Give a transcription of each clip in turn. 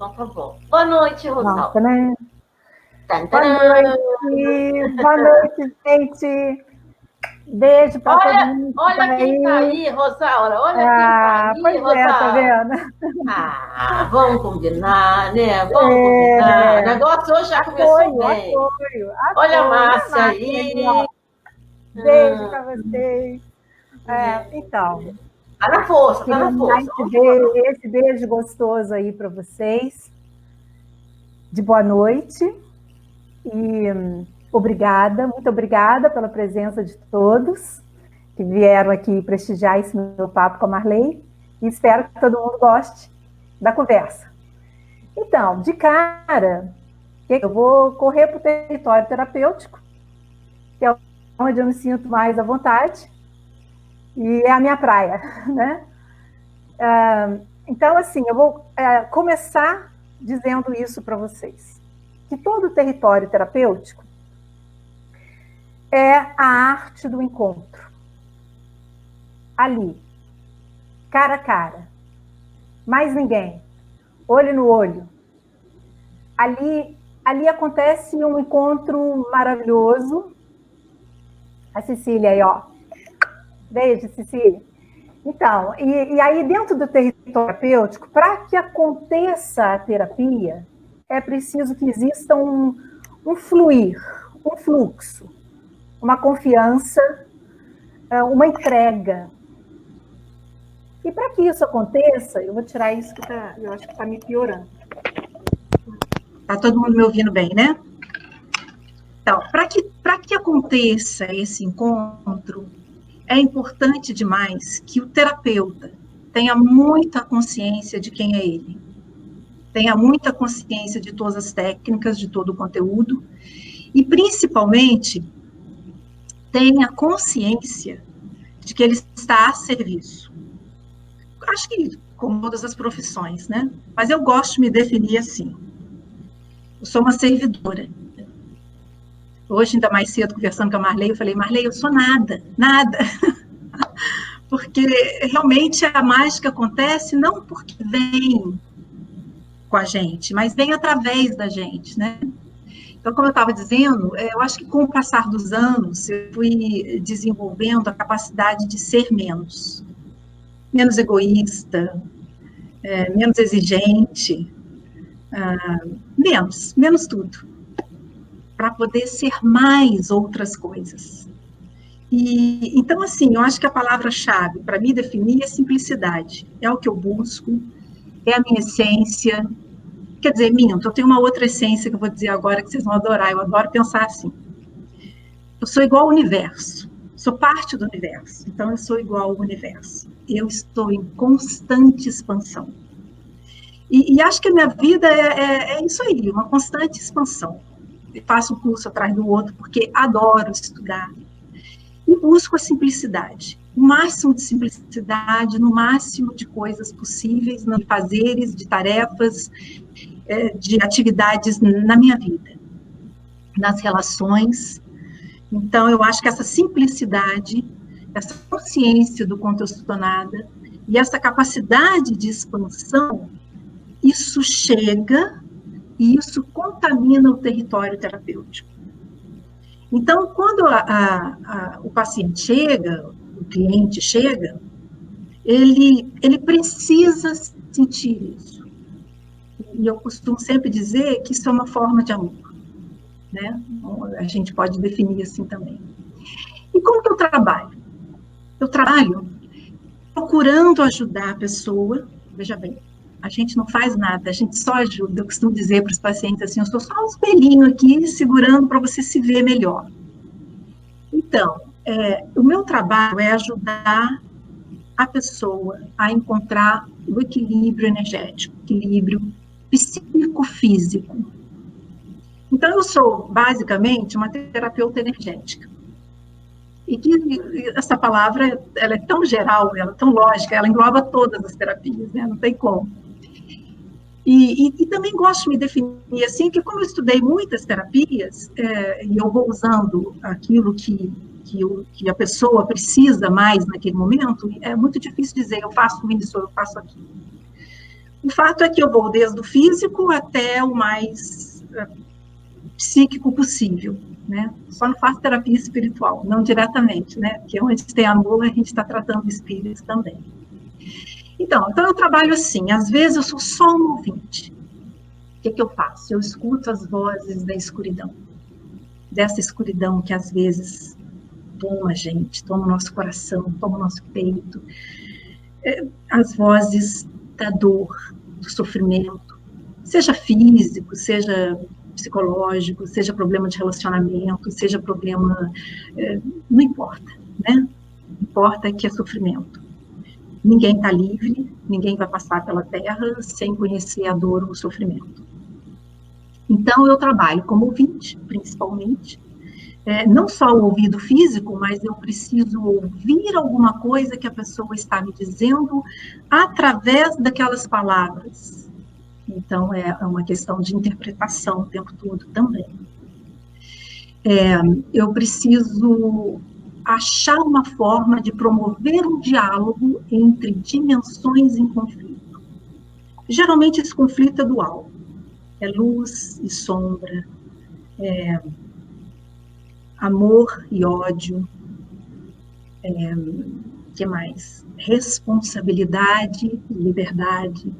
Então tá bom. Boa noite, Rosalba. Nossa, né? Boa noite, gente. Beijo para todo mundo. Olha quem tá aí, Rosaura. Olha quem tá aí, pois Rosaura. Tá vendo? Vamos combinar, né? Vamos combinar. O negócio hoje já começou bem. Apoio. Olha a Márcia aí. Beijo para vocês. Então, tá na força. Esse beijo gostoso aí para vocês. De boa noite. E obrigada, muito obrigada pela presença de todos que vieram aqui prestigiar esse meu papo com a Marley. E espero que todo mundo goste da conversa. Então, de cara, eu vou correr para o território terapêutico, que é onde eu me sinto mais à vontade, e é a minha praia, né? Então, assim, eu vou começar dizendo isso para vocês, que todo o território terapêutico é a arte do encontro. Ali, cara a cara, mais ninguém, olho no olho. Ali acontece um encontro maravilhoso. A Cecília aí, ó. Beijo, Cecília. Então, e aí dentro do território terapêutico, para que aconteça a terapia, é preciso que exista um fluir, um fluxo, uma confiança, uma entrega. E para que isso aconteça, eu vou tirar isso que eu acho que está me piorando. Está todo mundo me ouvindo bem, né? Então, para que aconteça esse encontro, é importante demais que o terapeuta tenha muita consciência de quem é ele, tenha muita consciência de todas as técnicas, de todo o conteúdo, e principalmente tenha consciência de que ele está a serviço. Acho que como todas as profissões, né? Mas eu gosto de me definir assim. Eu sou uma servidora. Hoje, ainda mais cedo, conversando com a Marley, eu falei, Marley, eu sou nada. Porque realmente a mágica acontece não porque vem com a gente, mas vem através da gente, né? Então, como eu estava dizendo, eu acho que com o passar dos anos, eu fui desenvolvendo a capacidade de ser menos egoísta, menos exigente, menos tudo, para poder ser mais outras coisas. E então, assim, eu acho que a palavra-chave para me definir é simplicidade. É o que eu busco, é a minha essência. Quer dizer, minto, eu tenho uma outra essência que eu vou dizer agora que vocês vão adorar. Eu adoro pensar assim. Eu sou igual ao universo. Sou parte do universo, então eu sou igual ao universo. Eu estou em constante expansão. E acho que a minha vida é isso aí, uma constante expansão. Eu faço um curso atrás do outro, porque adoro estudar. E busco a simplicidade. O máximo de simplicidade, no máximo de coisas possíveis, de fazeres, de tarefas, de atividades na minha vida, nas relações. Então, eu acho que essa simplicidade, essa consciência do quanto eu sou nada, e essa capacidade de expansão, isso chega e isso contamina o território terapêutico. Então, quando o paciente chega, o cliente chega, ele precisa sentir isso. E eu costumo sempre dizer que isso é uma forma de amor. Né? A gente pode definir assim também. E como que eu trabalho? Eu trabalho procurando ajudar a pessoa. Veja bem, a gente não faz nada, a gente só ajuda. Eu costumo dizer para os pacientes assim, eu sou só um espelhinho aqui, segurando para você se ver melhor. Então, o meu trabalho é ajudar a pessoa a encontrar o equilíbrio energético, equilíbrio psíquico-físico. Então, eu sou, basicamente, uma terapeuta energética. E que essa palavra, ela é tão geral, ela é tão lógica, ela engloba todas as terapias, né? Não tem como. E também gosto de me definir assim, que como eu estudei muitas terapias, e eu vou usando aquilo que a pessoa precisa mais naquele momento, é muito difícil dizer, eu faço isso, eu faço aquilo. fato é que eu vou desde o físico até o mais psíquico possível, né? Só não faço terapia espiritual, não diretamente, né? Porque onde tem amor, a gente está tratando espíritos também. Então eu trabalho assim, às vezes eu sou só um ouvinte. O que eu faço? Eu escuto as vozes da escuridão. Dessa escuridão que às vezes toma a gente, toma o nosso coração, toma o nosso peito. As vozes da dor, do sofrimento, seja físico, seja psicológico, seja problema de relacionamento, seja problema... não importa, né? Importa que é sofrimento. Ninguém está livre, ninguém vai passar pela Terra sem conhecer a dor ou o sofrimento. Então, eu trabalho como ouvinte, principalmente, não só o ouvido físico, mas eu preciso ouvir alguma coisa que a pessoa está me dizendo através daquelas palavras. Então, é uma questão de interpretação o tempo todo também. Eu preciso achar uma forma de promover um diálogo entre dimensões em conflito. Geralmente, esse conflito é dual. É luz e sombra, amor e ódio, que mais? Responsabilidade e liberdade.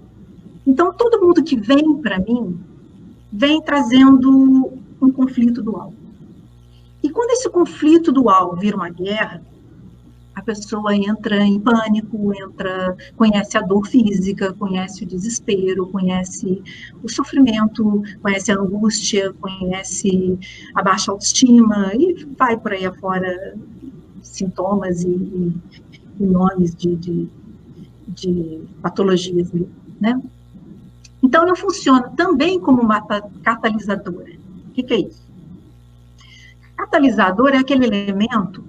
Então, todo mundo que vem para mim, vem trazendo um conflito dual. E quando esse conflito dual vira uma guerra, a pessoa entra em pânico, conhece a dor física, conhece o desespero, conhece o sofrimento, conhece a angústia, conhece a baixa autoestima, e vai por aí afora sintomas e nomes de patologias, né? Então, eu funciono também como uma catalisadora. O que é isso? Catalisador é aquele elemento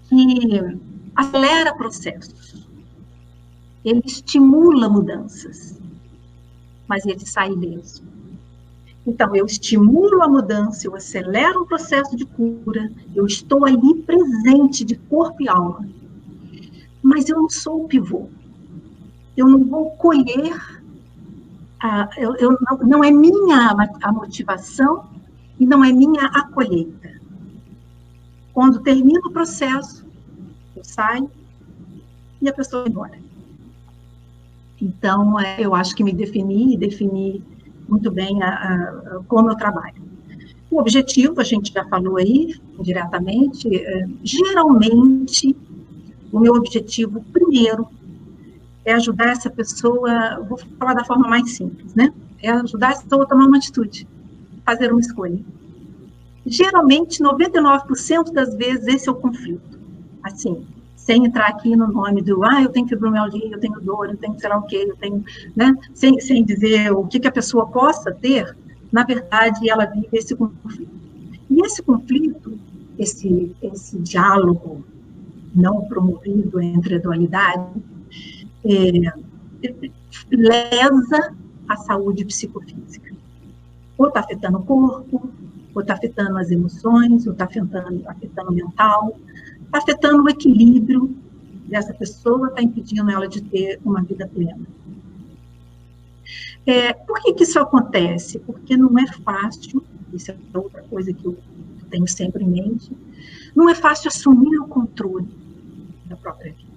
que acelera processos. Ele estimula mudanças, mas ele sai ileso. Então, eu estimulo a mudança, eu acelero o processo de cura, eu estou ali presente de corpo e alma. Mas eu não sou o pivô. Eu não vou colher, não é minha a motivação e não é minha a colheita. Quando termina o processo, eu saio e a pessoa vai embora. Então, eu acho que me defini muito bem como eu trabalho. O objetivo, a gente já falou aí, diretamente, geralmente, o meu objetivo primeiro é ajudar essa pessoa, vou falar da forma mais simples, né? É ajudar essa pessoa a tomar uma atitude, fazer uma escolha. Geralmente, 99% das vezes, esse é o conflito. Assim, sem entrar aqui no nome do, eu tenho fibromialgia, eu tenho dor, eu tenho sei lá o quê, eu tenho, né? Sem dizer o que a pessoa possa ter, na verdade, ela vive esse conflito. E esse conflito, esse diálogo não promovido entre a dualidade, lesa a saúde psicofísica. Ou está afetando o corpo, ou está afetando as emoções, ou está afetando o mental, está afetando o equilíbrio dessa pessoa, está impedindo ela de ter uma vida plena. Por que isso acontece? Porque não é fácil, isso é outra coisa que eu tenho sempre em mente, não é fácil assumir o controle da própria vida.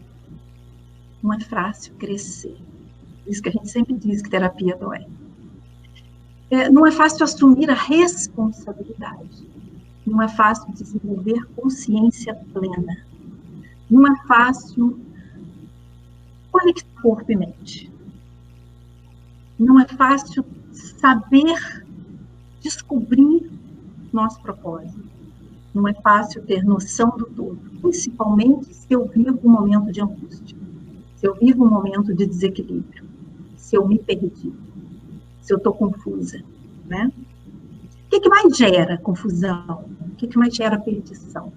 Não é fácil crescer. Isso que a gente sempre diz que terapia dói. Não é fácil assumir a responsabilidade. Não é fácil desenvolver consciência plena. Não é fácil conectar corpo e mente. Não é fácil saber descobrir nosso propósito. Não é fácil ter noção do todo, principalmente se eu vivo um momento de angústia, se eu vivo um momento de desequilíbrio, se eu me perdi, se eu estou confusa, né? O que mais gera confusão? O que mais gera perdição?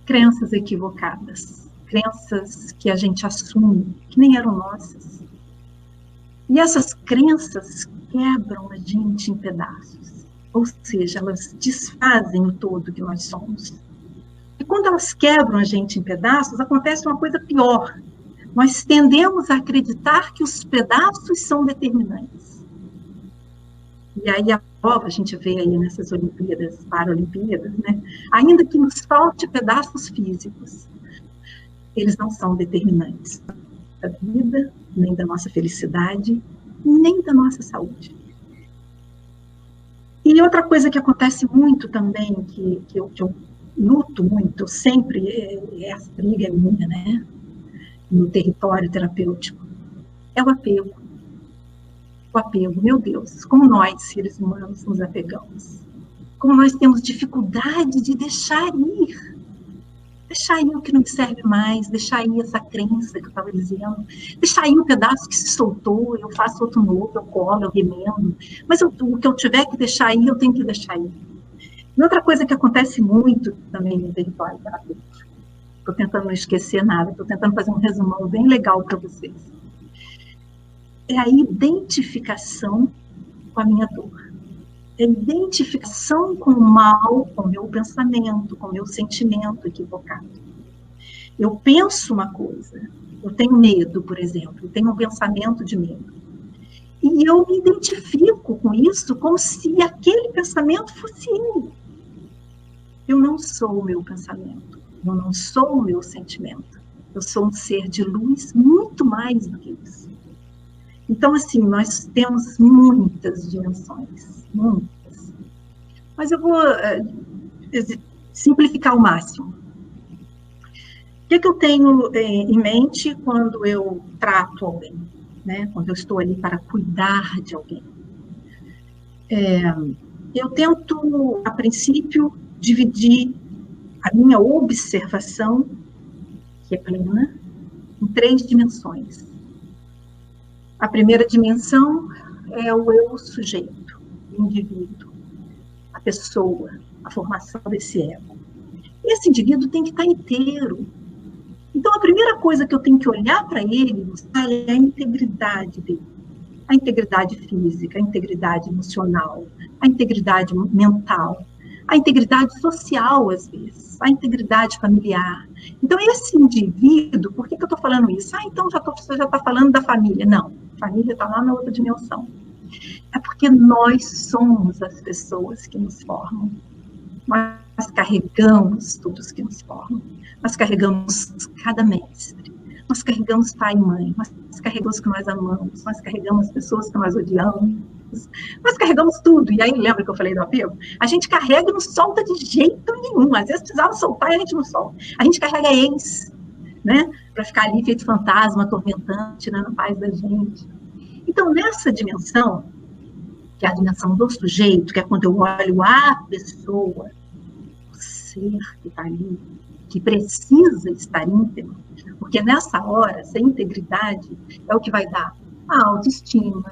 Crenças equivocadas, crenças que a gente assume, que nem eram nossas. E essas crenças quebram a gente em pedaços, ou seja, elas desfazem o todo que nós somos. E quando elas quebram a gente em pedaços, acontece uma coisa pior. Nós tendemos a acreditar que os pedaços são determinantes. E aí a prova, a gente vê aí nessas Olimpíadas, Paralimpíadas, né? Ainda que nos falte pedaços físicos, eles não são determinantes da vida, nem da nossa felicidade, nem da nossa saúde. E outra coisa que acontece muito também, que eu luto muito, sempre, essa briga é minha, né? No território terapêutico, é o apego. O apego, meu Deus, como nós, seres humanos, nos apegamos. Como nós temos dificuldade de deixar ir o que não serve mais, deixar ir essa crença que eu estava dizendo, deixar ir um pedaço que se soltou, eu faço outro novo, eu colo, eu remendo, mas o que eu tiver que deixar ir, eu tenho que deixar ir. E outra coisa que acontece muito também no território terapêutico, estou tentando não esquecer nada, estou tentando fazer um resumão bem legal para vocês, é a identificação com a minha dor. É a identificação com o mal, com o meu pensamento, com o meu sentimento equivocado. Eu penso uma coisa, eu tenho medo, por exemplo, eu tenho um pensamento de medo. E eu me identifico com isso como se aquele pensamento fosse eu. Eu não sou o meu pensamento, eu não sou o meu sentimento. Eu sou um ser de luz muito mais do que isso. Então, assim, nós temos muitas dimensões, muitas. Mas eu vou simplificar ao máximo. O que eu tenho em mente quando eu trato alguém, né? Quando eu estou ali para cuidar de alguém? Eu tento, a princípio, dividir a minha observação, que é plena, em 3 dimensões. A primeira dimensão é o eu sujeito, o indivíduo, a pessoa, a formação desse ego. Esse indivíduo tem que estar inteiro. Então, a primeira coisa que eu tenho que olhar para ele é a integridade dele. A integridade física, a integridade emocional, a integridade mental, a integridade social, às vezes, a integridade familiar. Então, esse indivíduo, por que eu estou falando isso? Então você já está falando da família. Não, a família está lá na outra dimensão. É porque nós somos as pessoas que nos formam. Nós carregamos todos que nos formam. Nós carregamos cada mestre. Nós carregamos pai e mãe. Nós carregamos que nós amamos. Nós carregamos pessoas que nós odiamos. Nós carregamos tudo. E aí, lembra que eu falei do apego? A gente carrega e não solta de jeito nenhum. Às vezes precisava soltar e a gente não solta. A gente carrega ex, né? Para ficar ali feito fantasma, atormentando, tirando a paz da gente. Então, nessa dimensão, que é a dimensão do sujeito, que é quando eu olho a pessoa, o ser que está ali, que precisa estar íntegro, porque nessa hora, essa integridade é o que vai dar a autoestima,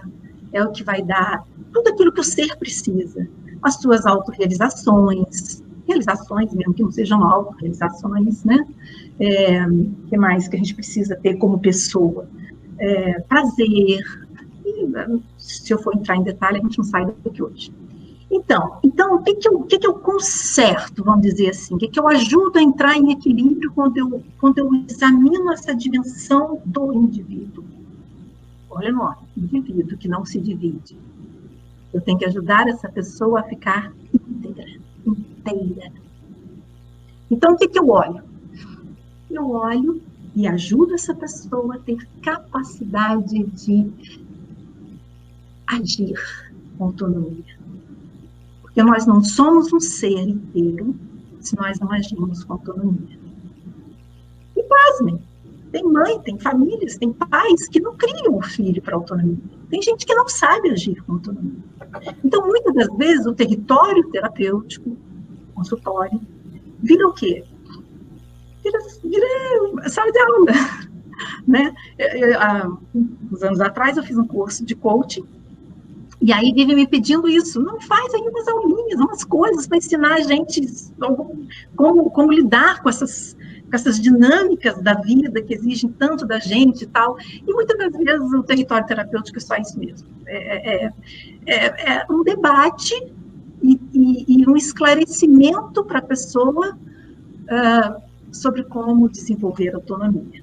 é o que vai dar tudo aquilo que o ser precisa, as suas autorrealizações, realizações mesmo que não sejam autorrealizações, né? Que mais que a gente precisa ter como pessoa? Prazer. E, se eu for entrar em detalhe, a gente não sai daqui hoje. Então o que eu conserto, vamos dizer assim? O que eu ajudo a entrar em equilíbrio quando eu examino essa dimensão do indivíduo? Olha o nome, indivíduo que não se divide. Eu tenho que ajudar essa pessoa a ficar inteira. Então, o que eu olho? Eu olho e ajudo essa pessoa a ter capacidade de agir com autonomia. Porque nós não somos um ser inteiro se nós não agimos com autonomia. E pasmem, tem mãe, tem famílias, tem pais que não criam o filho para autonomia. Tem gente que não sabe agir com autonomia. Então, muitas das vezes, o território terapêutico, consultório, vira o quê? Vira sala de aula. Né? Há uns anos atrás, eu fiz um curso de coaching, e aí vive me pedindo isso. Não faz aí umas aulinhas, umas coisas para ensinar a gente como lidar com essas dinâmicas da vida que exigem tanto da gente e tal. E muitas das vezes o território terapêutico é só isso mesmo. É um debate e um esclarecimento para a pessoa sobre como desenvolver autonomia.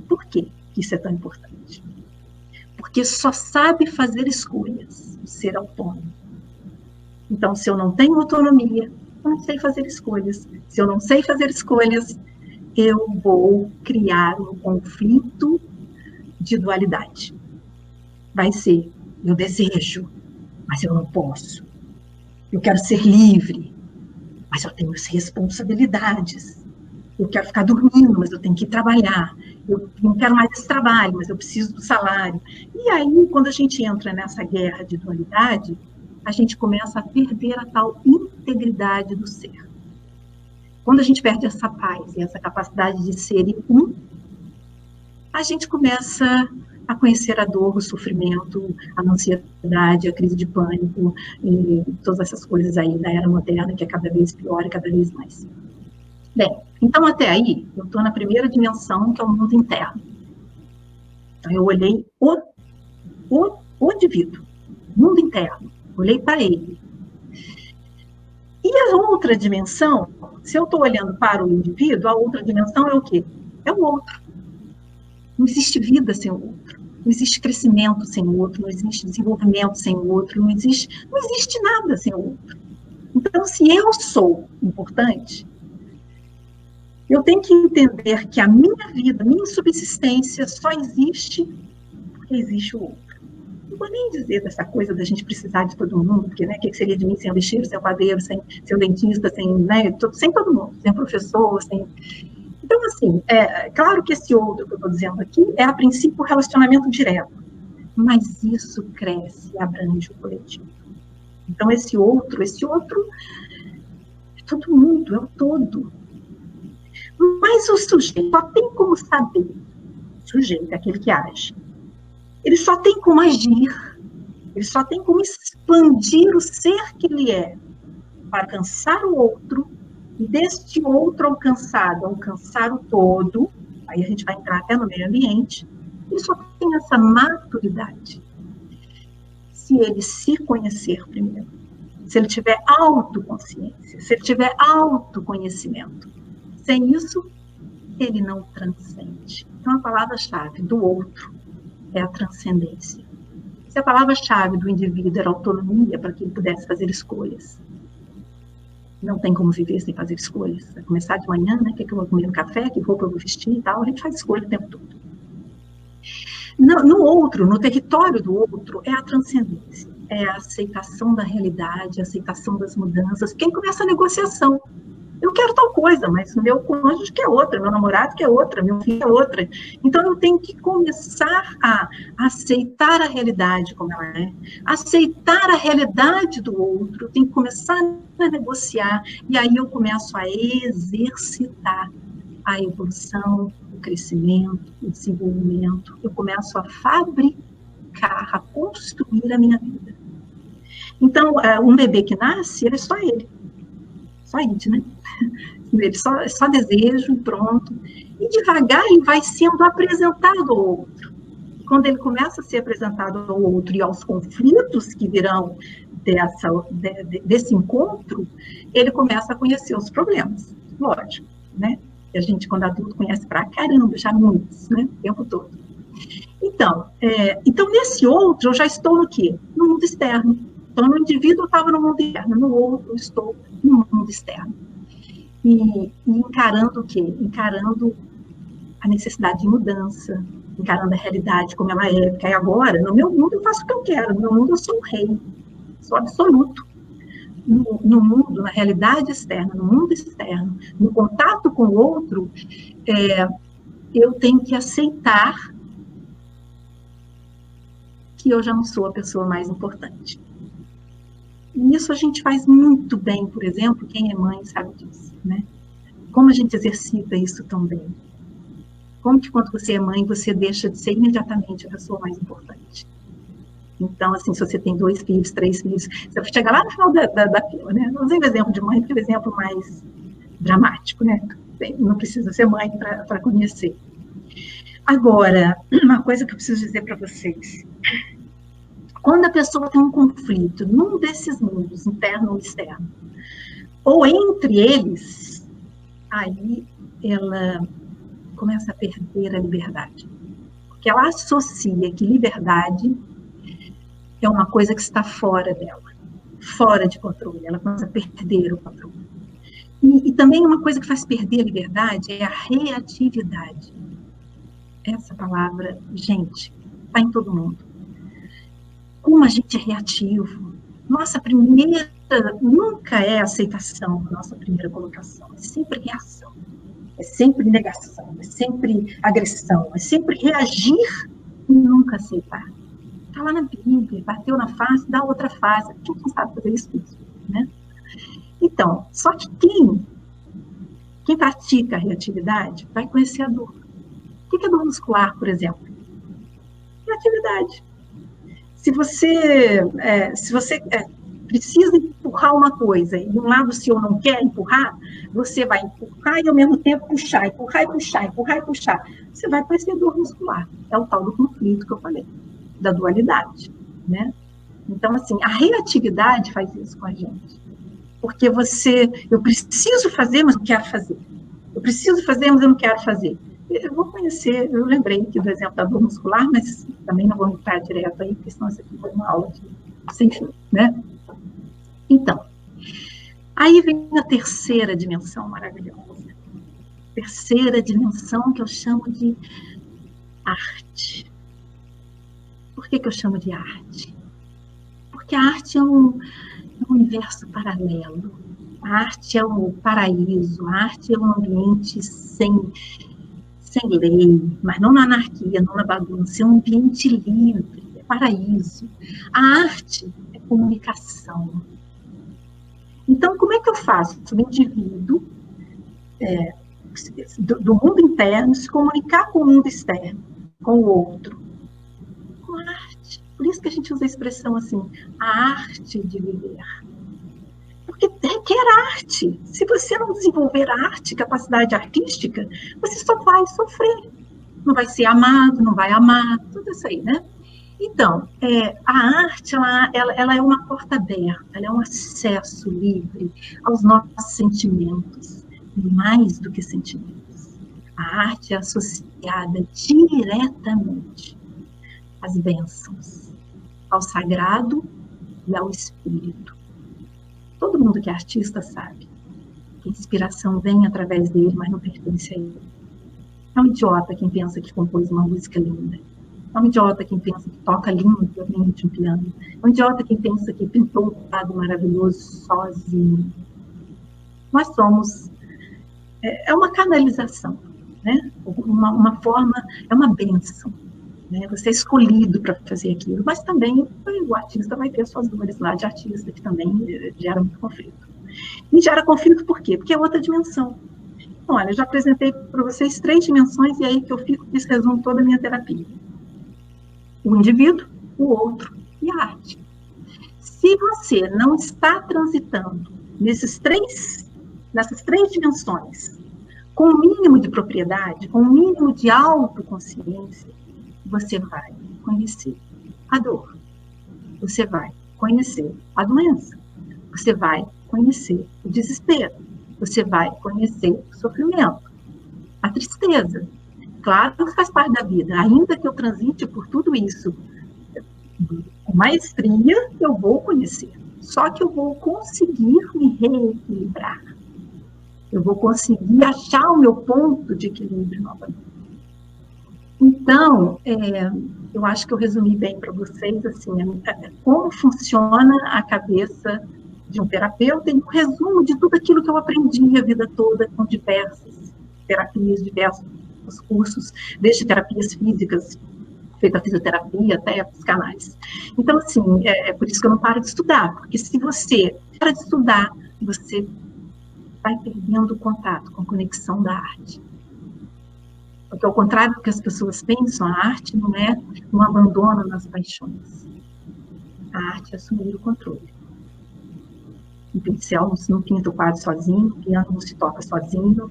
Por quê? que isso é tão importante. Porque só sabe fazer escolhas, ser autônomo. Então, se eu não tenho autonomia, eu não sei fazer escolhas. Se eu não sei fazer escolhas, eu vou criar um conflito de dualidade. Vai ser, eu desejo, mas eu não posso. Eu quero ser livre, mas eu tenho as responsabilidades. Eu quero ficar dormindo, mas eu tenho que ir trabalhar. Eu não quero mais esse trabalho, mas eu preciso do salário. E aí, quando a gente entra nessa guerra de dualidade, a gente começa a perder a tal integridade do ser. Quando a gente perde essa paz e essa capacidade de ser um, a gente começa a conhecer a dor, o sofrimento, a ansiedade, a crise de pânico, e todas essas coisas aí da era moderna, que é cada vez pior e cada vez mais. Bem, então até aí, eu estou na primeira dimensão, que é o mundo interno. Então, eu olhei o indivíduo, mundo interno, olhei para ele. E a outra dimensão, se eu estou olhando para o indivíduo, a outra dimensão é o quê? É o outro. Não existe vida sem o outro. Não existe crescimento sem o outro, não existe desenvolvimento sem o outro, não existe nada sem o outro. Então, se eu sou importante, eu tenho que entender que a minha vida, a minha subsistência só existe porque existe o outro. Não vou nem dizer dessa coisa da gente precisar de todo mundo, porque, né, o que seria de mim sem o lixeiro, sem o padeiro, sem o dentista, sem todo mundo, sem o professor, sem... Então, assim, claro que esse outro que eu estou dizendo aqui é, a princípio, um relacionamento direto, mas isso cresce e abrange o coletivo. Então, esse outro é todo mundo, é o todo. Mas o sujeito só tem como saber, o sujeito é aquele que age, ele só tem como agir, ele só tem como expandir o ser que ele é para alcançar o outro, e deste outro alcançado, alcançar o todo, aí a gente vai entrar até no meio ambiente, ele só tem essa maturidade se ele se conhecer primeiro, se ele tiver autoconsciência, se ele tiver autoconhecimento. Sem isso, ele não transcende. Então, a palavra-chave do outro é a transcendência. Se a palavra-chave do indivíduo era autonomia, para que ele pudesse fazer escolhas, não tem como viver sem fazer escolhas. Vai começar de manhã, né? O que eu vou comer no café, que roupa eu vou vestir e tal, a gente faz escolha o tempo todo. No outro, no território do outro, é a transcendência, é a aceitação da realidade, a aceitação das mudanças, porque aí começa a negociação. Eu quero tal coisa, mas o meu cônjuge quer outra, meu namorado quer outra, meu filho quer outra. Então, eu tenho que começar a aceitar a realidade como ela é, aceitar a realidade do outro, eu tenho que começar a negociar, e aí eu começo a exercitar a evolução, o crescimento, o desenvolvimento, eu começo a fabricar, a construir a minha vida. Então, um bebê que nasce, ele é só ele. Só it, né? Ele só desejo e pronto. E devagar ele vai sendo apresentado ao outro. Quando ele começa a ser apresentado ao outro e aos conflitos que virão desse encontro, ele começa a conhecer os problemas. Lógico, né? Que a gente, quando adulto, conhece pra caramba, já muitos, né? O tempo todo. Então, nesse outro, eu já estou no quê? No mundo externo. Então, no indivíduo, eu estava no mundo interno, no outro, eu estou no mundo externo. E encarando o quê? Encarando a necessidade de mudança, encarando a realidade como ela é. Porque agora, no meu mundo, eu faço o que eu quero. No meu mundo, eu sou o rei. Sou absoluto. No mundo, na realidade externa, no mundo externo, no contato com o outro, eu tenho que aceitar que eu já não sou a pessoa mais importante. E isso a gente faz muito bem, por exemplo, quem é mãe sabe disso, né? Como a gente exercita isso tão bem? Como que quando você é mãe, você deixa de ser imediatamente a pessoa mais importante? Então, assim, se você tem 2 filhos, 3 filhos, você chega lá no final da fila, né? Não usei o exemplo de mãe, porque é o exemplo mais dramático, né? Não precisa ser mãe para conhecer. Agora, uma coisa que eu preciso dizer para vocês. Quando a pessoa tem um conflito num desses mundos, interno ou externo, ou entre eles, aí ela começa a perder a liberdade. porque ela associa que liberdade é uma coisa que está fora dela, fora de controle, ela começa a perder o controle. E também uma coisa que faz perder a liberdade é a reatividade. Essa palavra, gente, está em todo mundo. Como a gente é reativo. Nossa primeira, nunca é aceitação, nossa primeira colocação, é sempre reação, é sempre negação, é sempre agressão, é sempre reagir e nunca aceitar. Está lá na Bíblia, bateu na face, dá outra face. A gente não sabe fazer isso, né? Então, só que quem pratica a reatividade vai conhecer a dor. O que é dor muscular, por exemplo? Reatividade. Se você precisa empurrar uma coisa e de um lado seu não quer empurrar, você vai empurrar e ao mesmo tempo puxar, empurrar e puxar, empurrar e puxar. Você vai conhecer dor muscular. É o tal do conflito que eu falei, da dualidade, né? Então, assim, a reatividade faz isso com a gente. Porque eu preciso fazer, mas não quero fazer. Eu preciso fazer, mas eu não quero fazer. Eu vou conhecer, eu lembrei aqui do exemplo da dor muscular, mas também não vou entrar direto aí, porque senão isso aqui foi uma aula sem fim, né? Então, aí vem a terceira dimensão maravilhosa. Terceira dimensão que eu chamo de arte. Por que eu chamo de arte? Porque a arte é um universo paralelo. A arte é um paraíso, a arte é um ambiente sem lei, mas não na anarquia, não na bagunça, é um ambiente livre, é paraíso. A arte é comunicação. Então, como é que eu faço o indivíduo do mundo interno se comunicar com o mundo externo, com o outro? Com a arte. Por isso que a gente usa a expressão assim, a arte de viver. Porque requer arte. Se você não desenvolver arte, capacidade artística, você só vai sofrer. Não vai ser amado, não vai amar, tudo isso aí, né? Então, a arte, ela é uma porta aberta, ela é um acesso livre aos nossos sentimentos, mais do que sentimentos. A arte é associada diretamente às bênçãos, ao sagrado e ao espírito. Todo mundo que é artista sabe que a inspiração vem através dele, mas não pertence a ele. É um idiota quem pensa que compôs uma música linda. É um idiota quem pensa que toca lindamente um piano. É um idiota quem pensa que pintou um quadro maravilhoso sozinho. Nós somos... É uma canalização, né? Uma forma... É uma bênção. Né? Você é escolhido para fazer aquilo, mas também o artista vai ter suas dores lá de artista, que também gera muito conflito. E gera conflito por quê? Porque é outra dimensão. Então, olha, eu já apresentei para vocês 3 dimensões e aí que eu fico, isso resume toda a minha terapia. O indivíduo, o outro e a arte. Se você não está transitando nessas três dimensões, com o mínimo de propriedade, com o mínimo de autoconsciência, você vai conhecer a dor, você vai conhecer a doença, você vai conhecer o desespero, você vai conhecer o sofrimento, a tristeza. Claro que faz parte da vida, ainda que eu transite por tudo isso com maestria, eu vou conhecer. Só que eu vou conseguir me reequilibrar. Eu vou conseguir achar o meu ponto de equilíbrio novamente. Então, eu acho que eu resumi bem para vocês, assim, como funciona a cabeça de um terapeuta e um resumo de tudo aquilo que eu aprendi a vida toda com diversas terapias, diversos cursos, desde terapias físicas, feita fisioterapia até psicanálise. Então, assim, é por isso que eu não paro de estudar, porque se você para de estudar, você vai perdendo o contato com a conexão da arte. Porque, ao contrário do que as pessoas pensam, a arte não é um abandono nas paixões. A arte é assumir o controle. O pincel não pinta o quadro sozinho, o piano não se toca sozinho,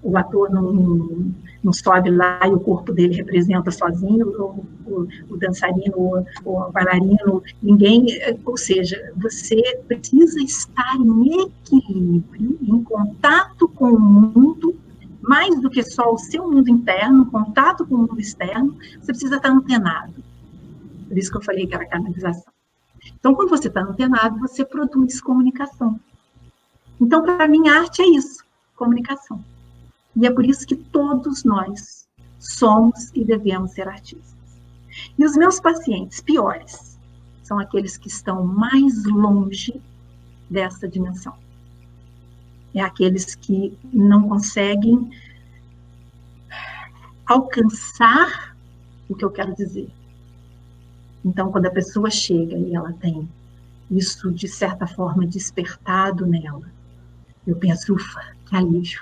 o ator não sobe lá e o corpo dele representa sozinho, o dançarino, o bailarino, ninguém. Ou seja, você precisa estar em equilíbrio, em contato com o mundo, mais do que só o seu mundo interno, contato com o mundo externo, você precisa estar antenado. Por isso que eu falei que era canalização. Então, quando você está antenado, você produz comunicação. Então, para mim, a arte é isso, comunicação. E é por isso que todos nós somos e devemos ser artistas. E os meus pacientes piores são aqueles que estão mais longe dessa dimensão. É aqueles que não conseguem alcançar o que eu quero dizer. Então, quando a pessoa chega e ela tem isso, de certa forma, despertado nela, eu penso, ufa, que alívio.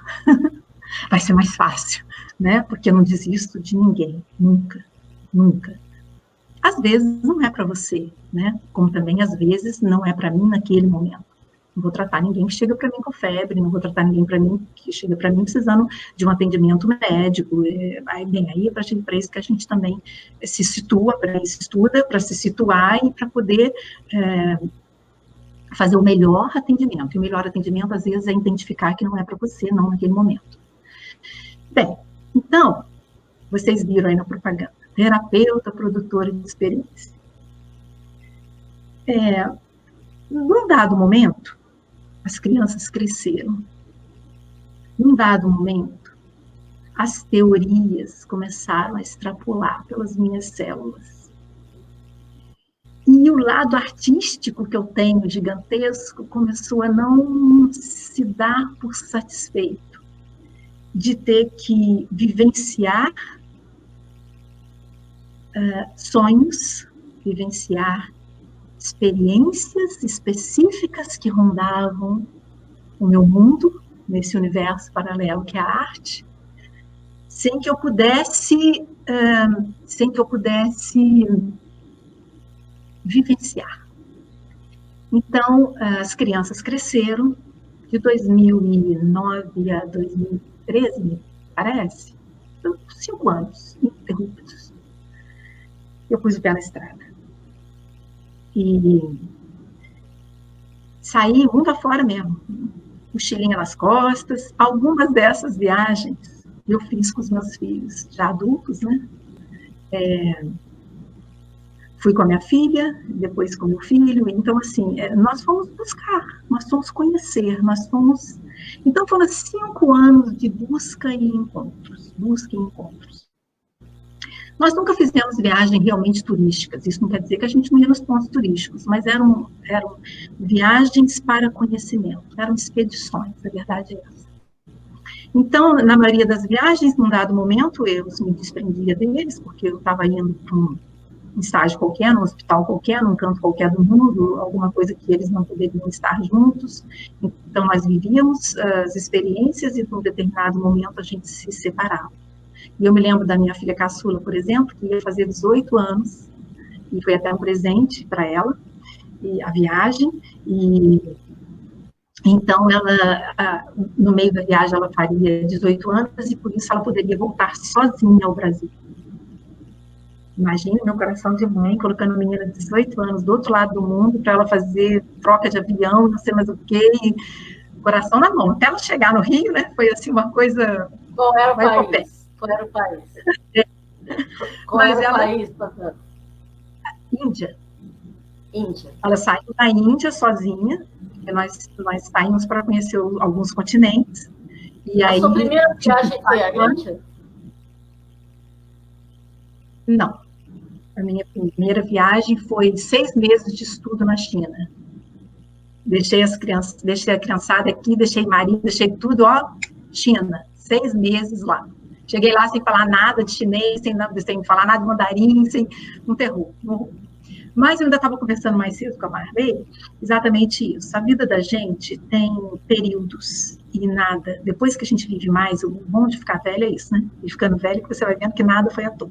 Vai ser mais fácil, né? Porque eu não desisto de ninguém, nunca, nunca. Às vezes não é para você, né? Como também, às vezes, não é para mim naquele momento. Não vou tratar ninguém que chega para mim com febre, não vou tratar ninguém que chega para mim precisando de um atendimento médico. Aí é para isso que a gente também se situa, se estuda para se situar e para poder fazer o melhor atendimento. E o melhor atendimento, às vezes, é identificar que não é para você, não naquele momento. Bem, então, vocês viram aí na propaganda, terapeuta, produtora de experiência. Num dado momento, as crianças cresceram. Num dado momento, as teorias começaram a extrapolar pelas minhas células. E o lado artístico que eu tenho, gigantesco, começou a não se dar por satisfeito de ter que vivenciar sonhos, vivenciar experiências específicas que rondavam o meu mundo, nesse universo paralelo que é a arte, sem que eu pudesse vivenciar. Então, as crianças cresceram, de 2009 a 2013, me parece, 5 anos ininterruptos. Eu pus o pé na estrada. E saí mundo afora mesmo, mochilinha nas costas. Algumas dessas viagens eu fiz com os meus filhos, já adultos, né? Fui com a minha filha, depois com o meu filho. Então, assim, nós fomos buscar, nós fomos conhecer, nós fomos... Então, foram 5 anos de busca e encontros, busca e encontros. Nós nunca fizemos viagens realmente turísticas, isso não quer dizer que a gente não ia nos pontos turísticos, mas eram viagens para conhecimento, eram expedições, a verdade é essa. Então, na maioria das viagens, num dado momento, eu me desprendia deles, porque eu estava indo para um estágio qualquer, num hospital qualquer, num canto qualquer do mundo, alguma coisa que eles não poderiam estar juntos. Então, nós vivíamos as experiências e, num determinado momento, a gente se separava. E eu me lembro da minha filha caçula, por exemplo, que ia fazer 18 anos, e foi até um presente para ela, e a viagem, e então ela, no meio da viagem, ela faria 18 anos, e por isso ela poderia voltar sozinha ao Brasil. Imagina meu coração de mãe, colocando a menina de 18 anos do outro lado do mundo, para ela fazer troca de avião, não sei mais o quê, e coração na mão. Até ela chegar no Rio, né, foi assim uma coisa... Qual era o país? Qual era o país? Qual Mas era o ela... país, Patrícia? Índia. Índia. Ela saiu da Índia sozinha, porque nós saímos para conhecer alguns continentes. E a aí, sua primeira viagem foi a Índia? Não. A minha primeira viagem foi 6 meses de estudo na China. Deixei a criançada aqui, deixei marido, deixei tudo, China, 6 meses lá. Cheguei lá sem falar nada de chinês, sem falar nada de mandarim, sem um terror. Mas eu ainda estava conversando mais cedo com a Marley, exatamente isso. A vida da gente tem períodos e nada. Depois que a gente vive mais, o bom de ficar velho é isso, né? E ficando velho, que você vai vendo que nada foi à toa.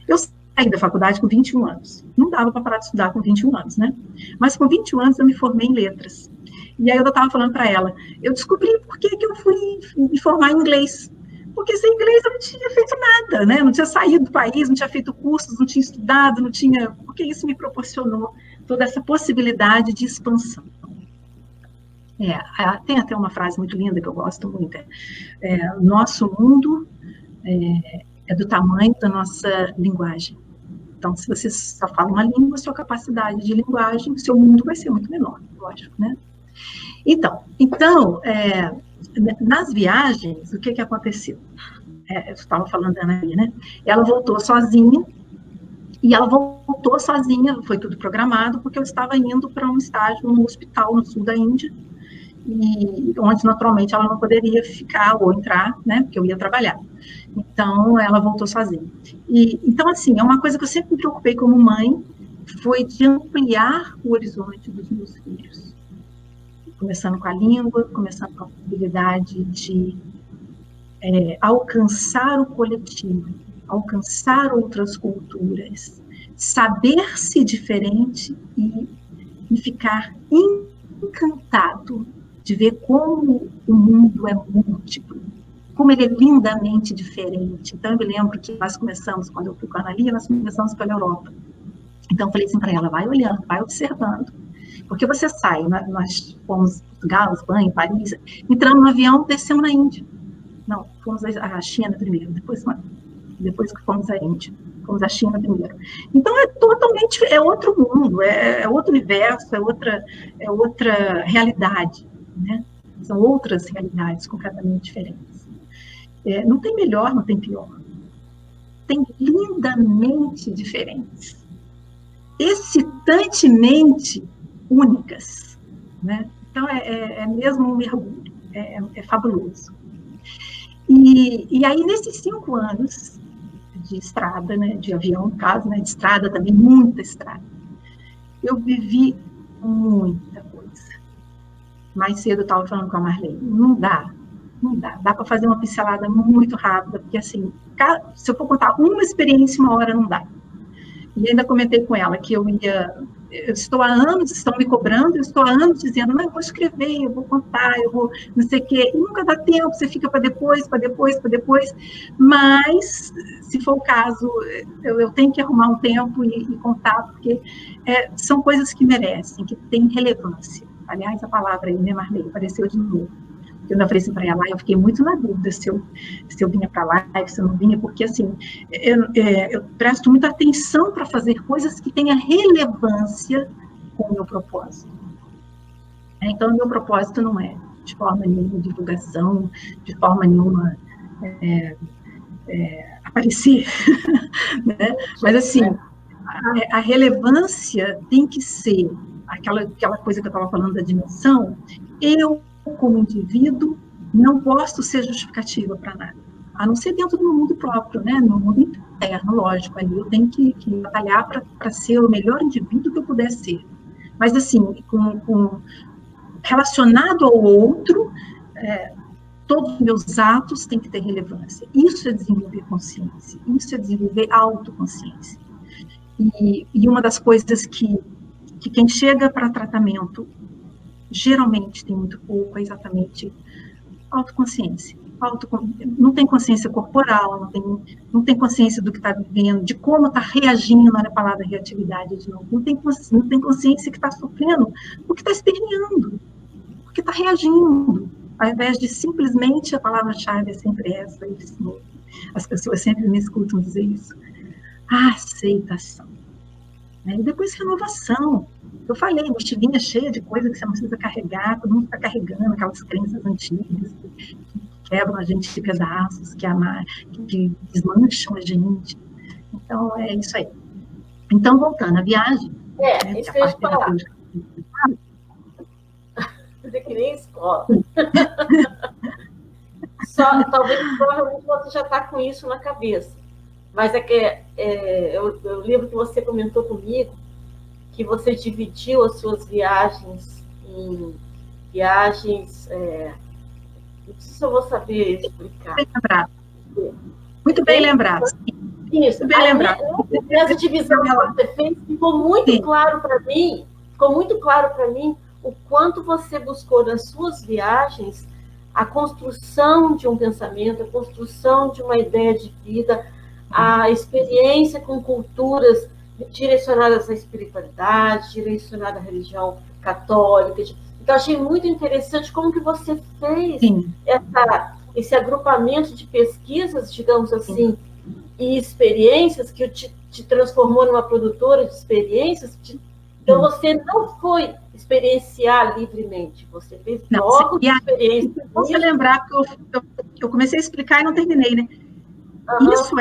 Eu saí da faculdade com 21 anos. Não dava para parar de estudar com 21 anos, né? Mas com 21 anos eu me formei em letras. E aí eu estava falando para ela, eu descobri por que eu fui me formar em inglês. Porque sem inglês eu não tinha feito nada, né? Eu não tinha saído do país, não tinha feito cursos, não tinha estudado, não tinha... Porque isso me proporcionou toda essa possibilidade de expansão. Tem até uma frase muito linda que eu gosto muito, nosso mundo é do tamanho da nossa linguagem. Então, se você só fala uma língua, sua capacidade de linguagem, seu mundo vai ser muito menor, lógico, né? Então nas viagens, o que aconteceu? Eu estava falando da Ana, né? Ela voltou sozinha, e ela voltou sozinha, foi tudo programado, porque eu estava indo para um estágio num hospital no sul da Índia, e onde naturalmente ela não poderia ficar ou entrar, né? Porque eu ia trabalhar. Então, ela voltou sozinha. Então, assim, é uma coisa que eu sempre me preocupei como mãe, foi de ampliar o horizonte dos meus filhos. Começando com a língua, começando com a possibilidade de alcançar o coletivo, alcançar outras culturas, saber-se diferente e ficar encantado de ver como o mundo é múltiplo, como ele é lindamente diferente. Então, eu me lembro que nós começamos, quando eu fui com a Analia, nós começamos pela Europa. Então, eu falei assim para ela, vai olhando, vai observando. Porque você sai, nós fomos Portugal, Espanha, Paris, entramos no avião, descemos na Índia. Não, fomos à China primeiro, depois que fomos à Índia. Fomos à China primeiro. Então, é outro mundo, é outro universo, é outra realidade, né? São outras realidades completamente diferentes. Não tem melhor, não tem pior. Tem lindamente diferentes. Excitantemente únicas, né? Então, é mesmo um mergulho, é fabuloso. E aí, nesses 5 anos de estrada, né, de avião, no caso, né, de estrada também, muita estrada, eu vivi muita coisa. Mais cedo eu estava falando com a Marlene, não dá para fazer uma pincelada muito rápida, porque assim, se eu for contar uma experiência, uma hora não dá. E ainda comentei com ela que eu estou há anos, estão me cobrando, eu estou há anos dizendo, não, eu vou escrever, eu vou contar, eu vou não sei o quê, e nunca dá tempo, você fica para depois, mas, se for o caso, eu tenho que arrumar um tempo e contar, porque são coisas que merecem, que têm relevância. Aliás, a palavra aí, né, Marlene, apareceu de novo. Eu ainda falei assim para ela, eu fiquei muito na dúvida se eu vinha para lá, se eu não vinha, porque assim, eu presto muita atenção para fazer coisas que tenham relevância com o meu propósito. Então, o meu propósito não é de forma nenhuma divulgação, de forma nenhuma aparecer, né? Mas assim, a relevância tem que ser aquela coisa que eu estava falando da dimensão. Eu, como indivíduo, não posso ser justificativa para nada, a não ser dentro do meu mundo próprio, né? No mundo interno, lógico, ali eu tenho que batalhar para ser o melhor indivíduo que eu puder ser. Mas, assim, relacionado ao outro, todos os meus atos têm que ter relevância. Isso é desenvolver consciência, isso é desenvolver autoconsciência. E uma das coisas que quem chega para tratamento geralmente tem muito pouco, é exatamente autoconsciência. Não tem consciência corporal, não tem consciência do que está vivendo, de como está reagindo, olha a palavra reatividade de novo, não tem consciência que está sofrendo, porque está esperneando, porque está reagindo, ao invés de simplesmente, a palavra-chave é sempre essa, as pessoas sempre me escutam dizer isso, a aceitação. E depois renovação. Eu falei, mochilinha cheia de coisa que você não precisa carregar, todo mundo está carregando aquelas crenças antigas que quebram a gente de pedaços, que desmancham a gente. Então, é isso aí. Então, voltando à viagem. Isso que eu ia te falar. Fazer que nem escola. Talvez provavelmente você já está com isso na cabeça. Mas eu lembro que você comentou comigo que você dividiu as suas viagens em viagens... não sei se eu vou saber explicar. Muito bem lembrado. Isso. Muito bem lembrado. Essa divisão que você fez ficou muito claro para mim, o quanto você buscou nas suas viagens a construção de um pensamento, a construção de uma ideia de vida, a experiência com culturas direcionadas à espiritualidade, direcionadas à religião católica. que eu achei muito interessante como que você fez esse agrupamento de pesquisas, digamos assim, e experiências que te transformou numa produtora de experiências. Então, você não foi experienciar livremente, você fez blocos de experiência. Se você lembrar, que eu comecei a explicar e não terminei, né? Isso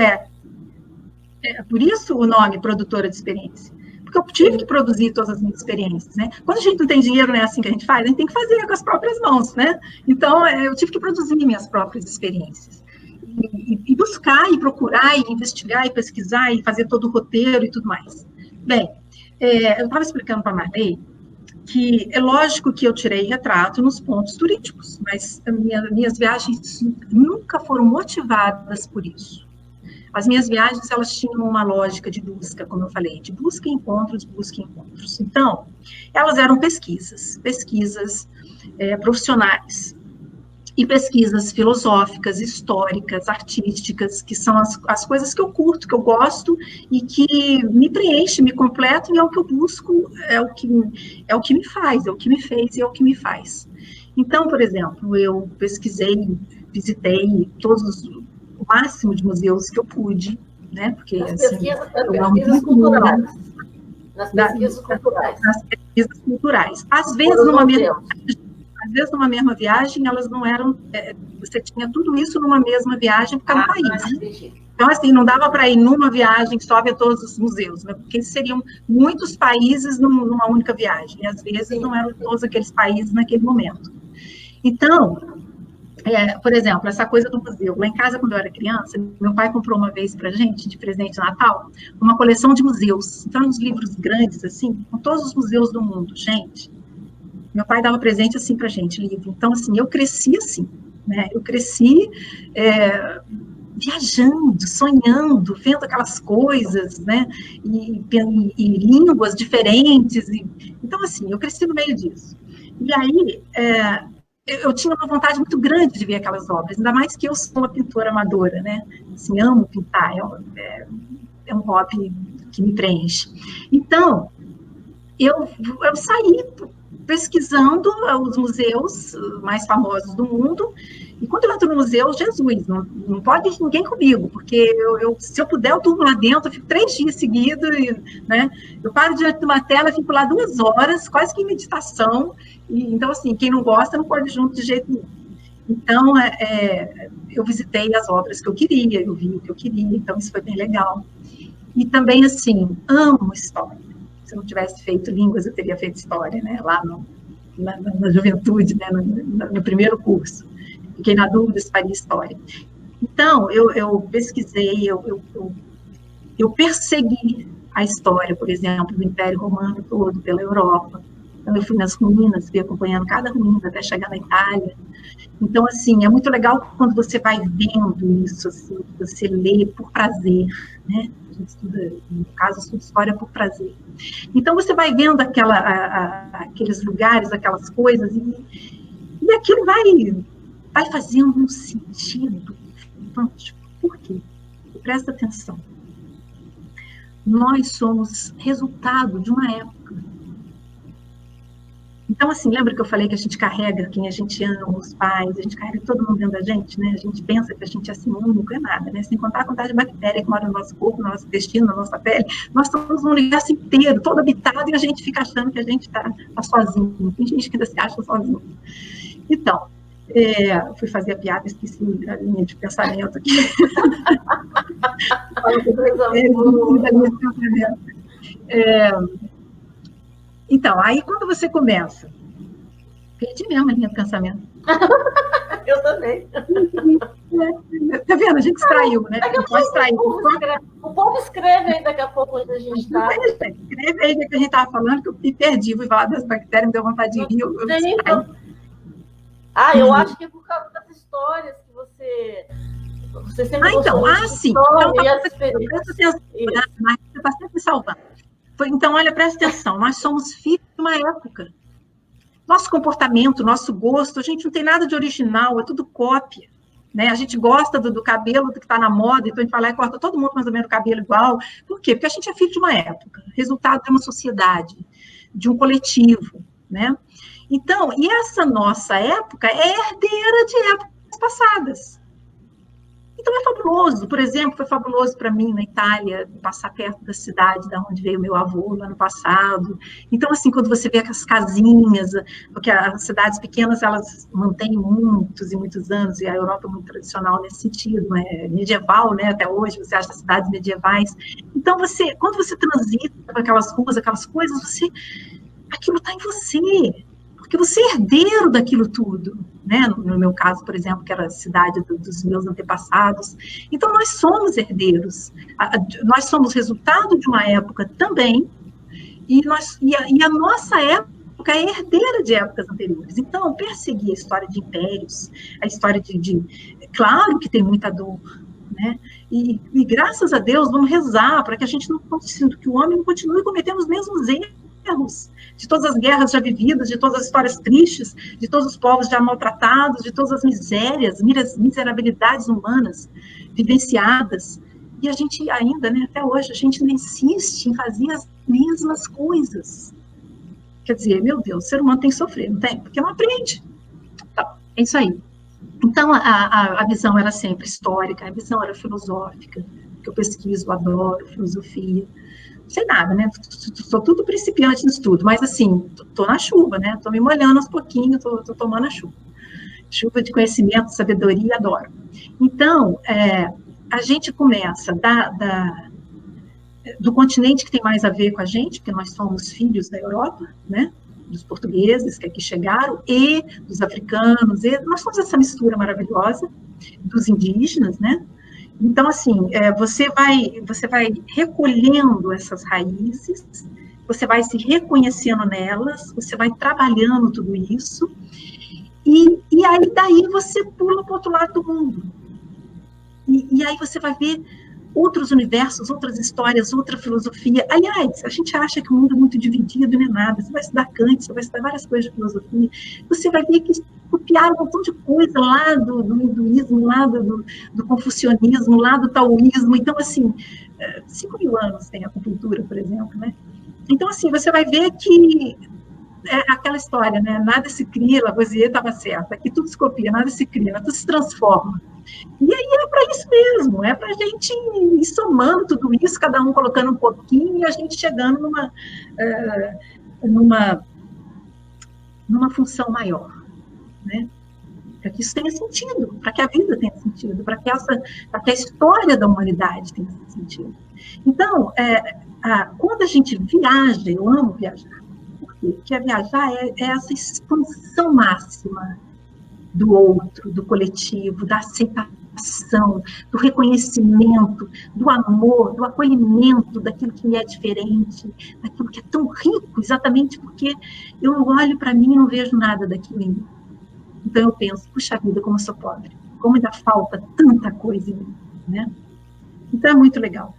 por isso o nome produtora de experiência. Porque eu tive que produzir todas as minhas experiências, né? Quando a gente não tem dinheiro, não é assim que a gente faz, a gente tem que fazer com as próprias mãos, né? Então, eu tive que produzir minhas próprias experiências. E buscar, e procurar, e investigar, e pesquisar, e fazer todo o roteiro e tudo mais. Bem, eu estava explicando para a Marley que é lógico que eu tirei retrato nos pontos turísticos, mas minhas viagens nunca foram motivadas por isso. As minhas viagens, elas tinham uma lógica de busca, como eu falei, de busca e encontros, busca e encontros. Então, elas eram pesquisas profissionais, e pesquisas filosóficas, históricas, artísticas, que são as coisas que eu curto, que eu gosto, e que me preenche, me completa, e é o que eu busco, é o que me faz, é o que me fez e é o que me faz. Então, por exemplo, eu pesquisei, visitei o máximo de museus que eu pude, né? Porque nas pesquisas culturais. Nas pesquisas culturais. Às vezes, numa mesma viagem, elas não eram... você tinha tudo isso numa mesma viagem por cada país. Então, assim, não dava para ir numa viagem só ver todos os museus, né? Porque seriam muitos países numa única viagem. E, às vezes, não eram todos aqueles países naquele momento. Então... por exemplo, essa coisa do museu. Lá em casa, quando eu era criança, meu pai comprou uma vez para a gente, de presente de Natal, uma coleção de museus. Então, uns livros grandes, assim, com todos os museus do mundo. Gente, meu pai dava presente assim para a gente, livro. Então, assim, eu cresci assim, né? Eu cresci viajando, sonhando, vendo aquelas coisas, né? E línguas diferentes. Então, assim, eu cresci no meio disso. E aí... eu tinha uma vontade muito grande de ver aquelas obras, ainda mais que eu sou uma pintora amadora, né? Assim, amo pintar, é um hobby que me preenche. Então, eu saí pesquisando os museus mais famosos do mundo, e quando eu entro no museu, Jesus, não pode ir ninguém comigo, porque se eu puder, eu durmo lá dentro, eu fico 3 dias seguidos, né? Eu paro diante de uma tela, fico lá 2 horas, quase que em meditação. Então, assim, quem não gosta não pode ir junto de jeito nenhum. Então, eu visitei as obras que eu queria, eu vi o que eu queria, então isso foi bem legal. E também, assim, amo história. Se eu não tivesse feito línguas, eu teria feito história, né? Lá na juventude, né? No primeiro curso. Fiquei na dúvida se faria história. Então, eu pesquisei, eu persegui a história, por exemplo, do Império Romano todo, pela Europa. Então, eu fui nas ruínas, fui acompanhando cada ruína até chegar na Itália. Então, assim, é muito legal quando você vai vendo isso, assim, você lê por prazer, né? A gente estuda, no caso, estuda história por prazer. Então, você vai vendo aqueles lugares, aquelas coisas, e aquilo vai fazendo um sentido fantástico. Por quê? Presta atenção. Nós somos resultado de uma época. Então, assim, lembra que eu falei que a gente carrega quem a gente ama, os pais, a gente carrega todo mundo dentro da gente, né? A gente pensa que a gente é assim, único, é nada, né? Sem contar a quantidade de bactérias que moram no nosso corpo, no nosso intestino, na nossa pele. Nós estamos no universo inteiro, todo habitado, e a gente fica achando que a gente está sozinho. Tem gente que ainda se acha sozinho. Então, fui fazer a piada, esqueci a linha de pensamento aqui. Então, aí quando você começa, perdi mesmo a linha de pensamento. Eu também. Tá vendo? A gente distraiu, né? O povo escreve aí daqui a pouco onde a gente está. Escreve aí que a gente estava falando, que eu me perdi, fui falar das bactérias, me deu vontade de rir. Eu acho que é por causa das histórias que você sempre gostou. Sim. Então, presta atenção, mas você está sempre me salvando. Então, olha, presta atenção, nós somos filhos de uma época. Nosso comportamento, nosso gosto, a gente não tem nada de original, é tudo cópia. Né? A gente gosta do cabelo que está na moda, então a gente vai lá e corta todo mundo mais ou menos o cabelo igual. Por quê? Porque a gente é filho de uma época, resultado de uma sociedade, de um coletivo. né? Então, e essa nossa época é herdeira de épocas passadas. Então, é fabuloso. Por exemplo, foi fabuloso para mim, na Itália, passar perto da cidade de onde veio meu avô, no ano passado. Então, assim, quando você vê aquelas casinhas, porque as cidades pequenas, elas mantêm muitos e muitos anos, e a Europa é muito tradicional nesse sentido, né? Medieval, né? Até hoje, você acha cidades medievais. Então, quando você transita por aquelas ruas, aquelas coisas, aquilo está em você. Porque você é herdeiro daquilo tudo, né? No meu caso, por exemplo, que era a cidade dos meus antepassados. Então, nós somos herdeiros. Nós somos resultado de uma época também, e a nossa época é herdeira de épocas anteriores. Então, perseguir a história de impérios, a história claro que tem muita dor, né? E graças a Deus, vamos rezar para que a gente não continue, que o homem não continue cometendo os mesmos erros de todas as guerras já vividas, de todas as histórias tristes, de todos os povos já maltratados, de todas as miserabilidades humanas vivenciadas. E a gente ainda, né, até hoje, a gente insiste em fazer as mesmas coisas. Quer dizer, meu Deus, o ser humano tem que sofrer, não tem? Porque não aprende. Então, é isso aí. Então, a visão era sempre histórica, a visão era filosófica, que eu pesquiso, adoro filosofia. Não sei nada, né? Sou tudo principiante nisso tudo, mas assim, tô na chuva, né? Tô me molhando aos pouquinhos, tô tomando a chuva. Chuva de conhecimento, sabedoria, adoro. Então, a gente começa do continente que tem mais a ver com a gente, porque nós somos filhos da Europa, né? Dos portugueses que aqui chegaram, e dos africanos, e nós somos essa mistura maravilhosa dos indígenas, né? Então, assim, você vai recolhendo essas raízes, você vai se reconhecendo nelas, você vai trabalhando tudo isso, e aí daí você pula para o outro lado do mundo. E aí você vai ver outros universos, outras histórias, outra filosofia. Aliás, a gente acha que o mundo é muito dividido, não é nada. Você vai estudar Kant, você vai estudar várias coisas de filosofia, você vai ver que copiaram um montão de coisa lá do hinduísmo, lá do confucionismo, lá do taoísmo. Então, assim, 5.000 anos tem a acupuntura, por exemplo, né? Então, assim, você vai ver que é aquela história, né? Nada se cria, Lavoisier estava certo, aqui tudo se copia, nada se cria, tudo se transforma. E aí é para isso mesmo, é para a gente ir somando tudo isso, cada um colocando um pouquinho, e a gente chegando numa função maior, né? Para que isso tenha sentido, para que a vida tenha sentido, para que a história da humanidade tenha sentido. Então, quando a gente viaja, eu amo viajar, porque viajar é essa expansão máxima do outro, do coletivo, da aceitação, do reconhecimento, do amor, do acolhimento daquilo que me é diferente, daquilo que é tão rico, exatamente porque eu olho para mim e não vejo nada daquilo em mim. Então eu penso, puxa vida, como eu sou pobre, como ainda falta tanta coisa em mim, né? Então é muito legal.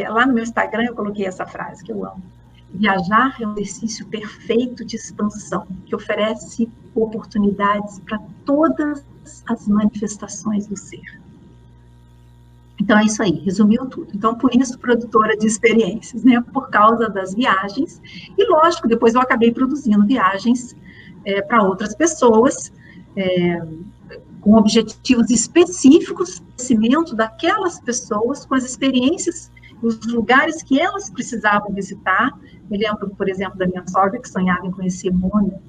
Lá no meu Instagram eu coloquei essa frase que eu amo. Viajar é um exercício perfeito de expansão, que oferece oportunidades para todas as manifestações do ser. Então, é isso aí, resumiu tudo. Então, por isso, produtora de experiências, né? Por causa das viagens. E, lógico, depois eu acabei produzindo viagens para outras pessoas, com objetivos específicos, conhecimento daquelas pessoas, com as experiências, os lugares que elas precisavam visitar. Me lembro, por exemplo, da minha sogra, que sonhava em conhecer Mônaco,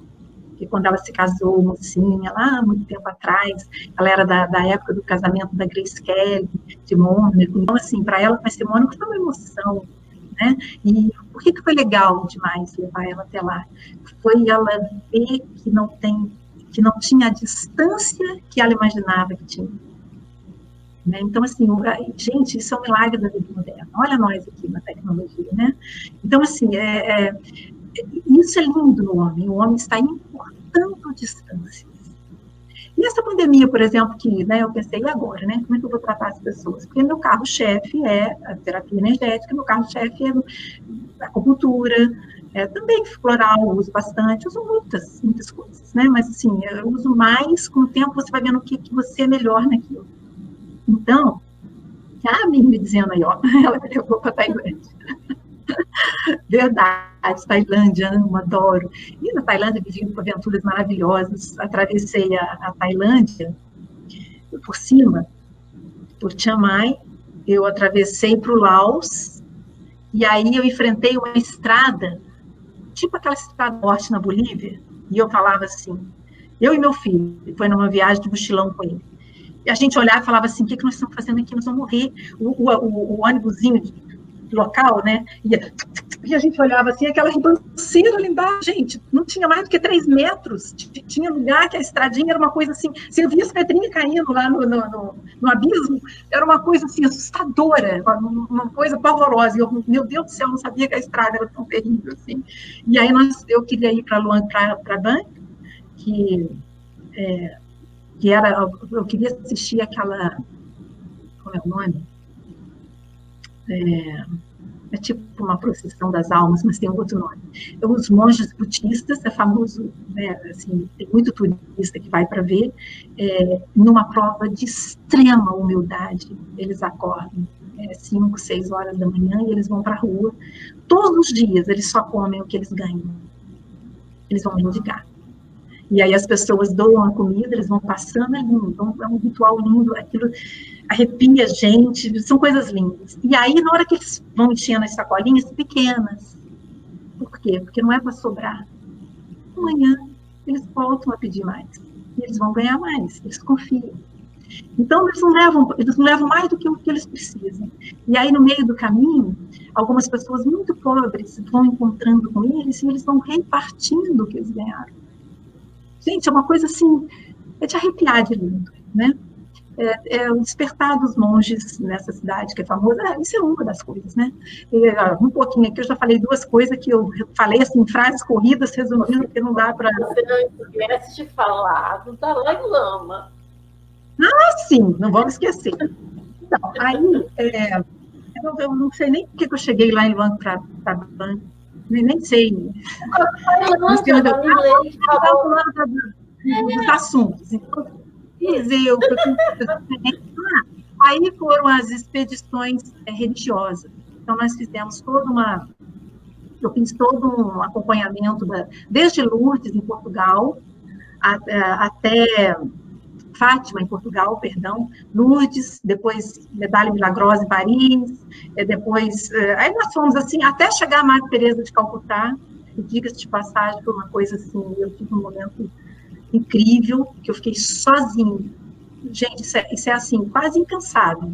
que quando ela se casou, mocinha, lá há muito tempo atrás, ela era da época do casamento da Grace Kelly, de Mônaco. Então, assim, para ela conhecer Mônaco foi uma emoção, né? E por que foi legal demais levar ela até lá? Foi ela ver que não tinha a distância que ela imaginava que tinha. Né? Então, assim, gente, isso é um milagre da vida moderna. Olha nós aqui na tecnologia, né? Então, assim, isso é lindo no homem. O homem está importando distâncias. E essa pandemia, por exemplo, que, né, eu pensei, e agora, né? Como é que eu vou tratar as pessoas? Porque meu carro-chefe é a terapia energética, meu carro-chefe é a acupuntura, também floral, eu uso bastante, uso muitas coisas, né? Mas, assim, eu uso mais, com o tempo você vai vendo o que você é melhor naquilo. Então, a Mimi dizendo aí, ó, ela me levou para Tailândia. Verdade, Tailândia, amo, adoro. E na Tailândia, vivi aventuras maravilhosas. Atravessei a Tailândia por cima, por Chiang Mai, eu atravessei para o Laos, e aí eu enfrentei uma estrada, tipo aquela estrada norte na Bolívia, e eu falava assim, eu e meu filho, foi numa viagem de mochilão com ele, e a gente olhava e falava assim, o que nós estamos fazendo aqui? Nós vamos morrer. O ônibusinho local, né? E a gente olhava assim, aquela ribanceira ali embaixo, gente, não tinha mais do que 3 metros, tinha lugar que a estradinha era uma coisa assim, você via as pedrinhas caindo lá no abismo, era uma coisa assim, assustadora, uma coisa pavorosa, eu, meu Deus do céu, não sabia que a estrada era tão terrível assim. E aí eu queria ir para Luang Prabang, que era, eu queria assistir aquela, como é o nome? É tipo uma procissão das almas, mas tem um outro nome. Os monges budistas, é famoso, né, assim, tem muito turista que vai para ver, numa prova de extrema humildade, eles acordam 5, 6 horas da manhã e eles vão para a rua. Todos os dias eles só comem o que eles ganham. Eles vão mendigar. E aí as pessoas doam a comida, eles vão passando, é lindo, é um ritual lindo, aquilo arrepia a gente, são coisas lindas. E aí, na hora que eles vão enchendo as sacolinhas pequenas, por quê? Porque não é para sobrar. Amanhã eles voltam a pedir mais, e eles vão ganhar mais, eles confiam. Então, eles não levam mais do que o que eles precisam. E aí, no meio do caminho, algumas pessoas muito pobres vão encontrando com eles, e eles vão repartindo o que eles ganharam. Gente, é uma coisa assim, é de arrepiar de lindo, né? O despertar dos monges nessa cidade que é famosa, isso é uma das coisas, né? Um pouquinho aqui, eu já falei 2 coisas que eu falei, assim, frases corridas, resumindo, que não dá para... Você não esquece de falar do Dalai Lama. Ah, sim, não vamos esquecer. Então, aí, eu não sei nem por que eu cheguei lá em Luang Prabang, nem sei. Dos assuntos. Então, aí foram as expedições religiosas. Então, nós fizemos eu fiz todo um acompanhamento, desde Lourdes, em Portugal, até Fátima, em Portugal, perdão, Lourdes, depois Medalha Milagrosa em Paris, depois... aí nós fomos assim, até chegar a Madre Teresa de Calcutá, e diga-se de passagem, foi uma coisa assim, eu tive um momento incrível, que eu fiquei sozinha. Gente, isso é assim, quase incansável.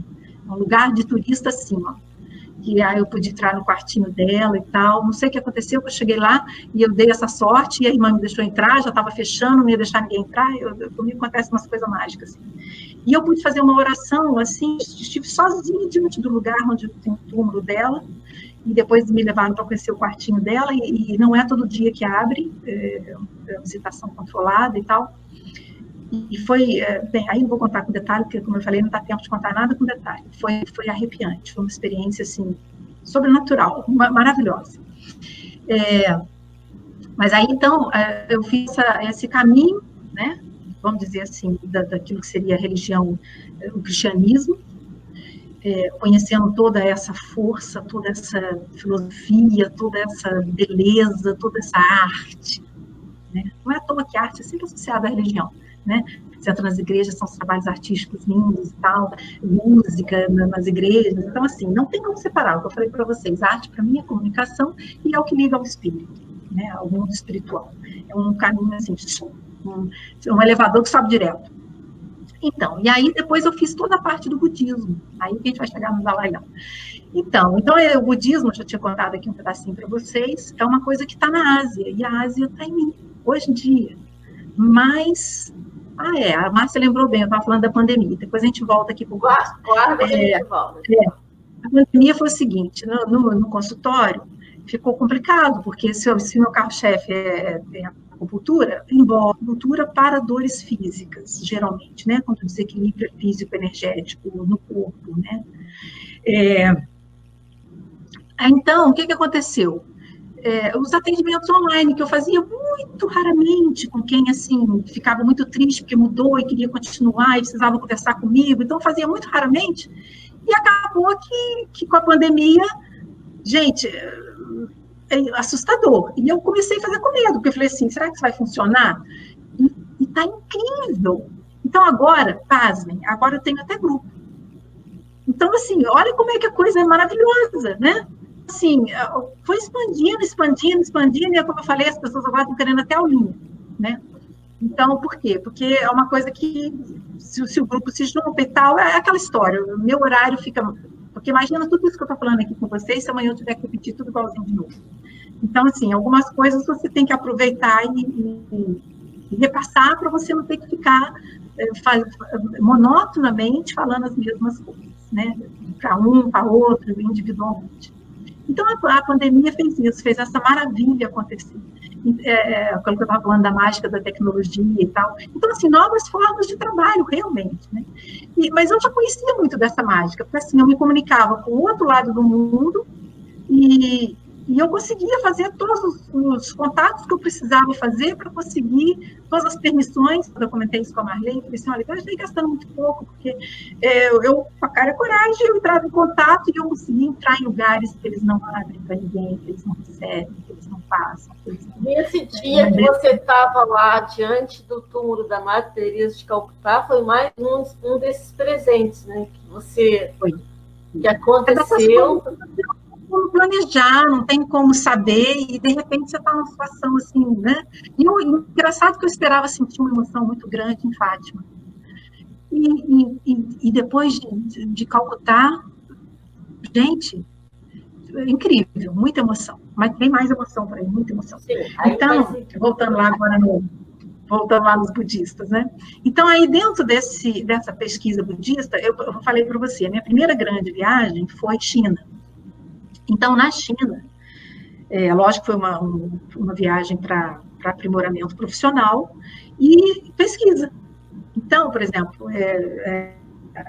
Um lugar de turista assim, ó. Que aí eu pude entrar no quartinho dela e tal. Não sei o que aconteceu, eu cheguei lá e eu dei essa sorte, e a irmã me deixou entrar, já estava fechando, não ia deixar ninguém entrar, comigo acontecem umas coisas mágicas. Assim. E eu pude fazer uma oração, assim, estive sozinha diante do lugar onde tem o túmulo dela, e depois me levaram para conhecer o quartinho dela, e não é todo dia que abre, é uma visitação controlada e tal. E foi, bem, aí não vou contar com detalhe, porque, como eu falei, não dá tempo de contar nada com detalhe. Foi arrepiante, foi uma experiência, assim, sobrenatural, maravilhosa. Mas aí, então, eu fiz esse caminho, né, vamos dizer assim, daquilo que seria a religião, o cristianismo, conhecendo toda essa força, toda essa filosofia, toda essa beleza, toda essa arte. Né? Não é à toa que a arte é sempre associada à religião. Né? Você entra nas igrejas, são os trabalhos artísticos lindos e tal, música nas igrejas. Então, assim, não tem como separar. O que eu falei para vocês, a arte, para mim, é comunicação e é o que liga ao espírito, né? Ao mundo espiritual. É um caminho, assim, um elevador que sobe direto. Então, e aí depois eu fiz toda a parte do budismo. Aí que a gente vai chegar no Dalai Lama. Então o budismo, eu já tinha contado aqui um pedacinho para vocês, é uma coisa que está na Ásia, e a Ásia está em mim, hoje em dia. Mas... a Márcia lembrou bem, eu estava falando da pandemia, depois a gente volta aqui para o guarda, a gente volta. A pandemia foi o seguinte, no consultório ficou complicado, porque se meu carro-chefe é acupuntura, envolve acupuntura para dores físicas, geralmente, né, contra o desequilíbrio físico-energético no corpo, né. Então, o que aconteceu? Os atendimentos online, que eu fazia muito raramente com quem, assim, ficava muito triste porque mudou e queria continuar e precisava conversar comigo, então eu fazia muito raramente, e acabou que com a pandemia, gente, assustador. E eu comecei a fazer com medo, porque eu falei assim, será que isso vai funcionar? E está incrível. Então, agora, pasmem, agora eu tenho até grupo. Então, assim, olha como é que a coisa é maravilhosa, né? Assim, foi expandindo, e como eu falei, as pessoas agora estão querendo até aulinha, né? Então, por quê? Porque é uma coisa que, se o grupo se junta e tal, é aquela história, o meu horário fica... Porque imagina tudo isso que eu estou falando aqui com vocês, se amanhã eu tiver que repetir tudo igualzinho de novo. Então, assim, algumas coisas você tem que aproveitar e repassar para você não ter que ficar monotonamente falando as mesmas coisas, né? Para um, para outro, individualmente. Então, a pandemia fez isso, fez essa maravilha acontecer. Aquilo que eu estava falando da mágica da tecnologia e tal. Então, assim, novas formas de trabalho, realmente, né? Mas eu já conhecia muito dessa mágica, porque, assim, eu me comunicava com o outro lado do mundo e eu conseguia fazer todos os contatos que eu precisava fazer para conseguir todas as permissões. Quando eu comentei isso com a Marlene, eu falei assim, olha, eu estou gastando muito pouco, porque eu, com a cara e coragem, eu entrava em contato e eu conseguia entrar em lugares que eles não abrem para ninguém, que eles não recebem, que eles não passam. Nesse dia que você estava lá, diante do túmulo da Madre Teresa de Calcutá, foi mais um desses presentes, né? Que você... Foi. Que aconteceu... Como planejar, não tem como saber, e de repente você está numa situação assim, né? E o engraçado que eu esperava sentir uma emoção muito grande em Fátima. E depois de Calcutá, gente, incrível, muita emoção, mas tem mais emoção para mim, muita emoção. Sim, então, voltando lá nos budistas, né? Então, aí dentro dessa pesquisa budista, eu falei para você, a minha primeira grande viagem foi China. Então, na China, lógico que foi uma viagem para aprimoramento profissional e pesquisa. Então, por exemplo,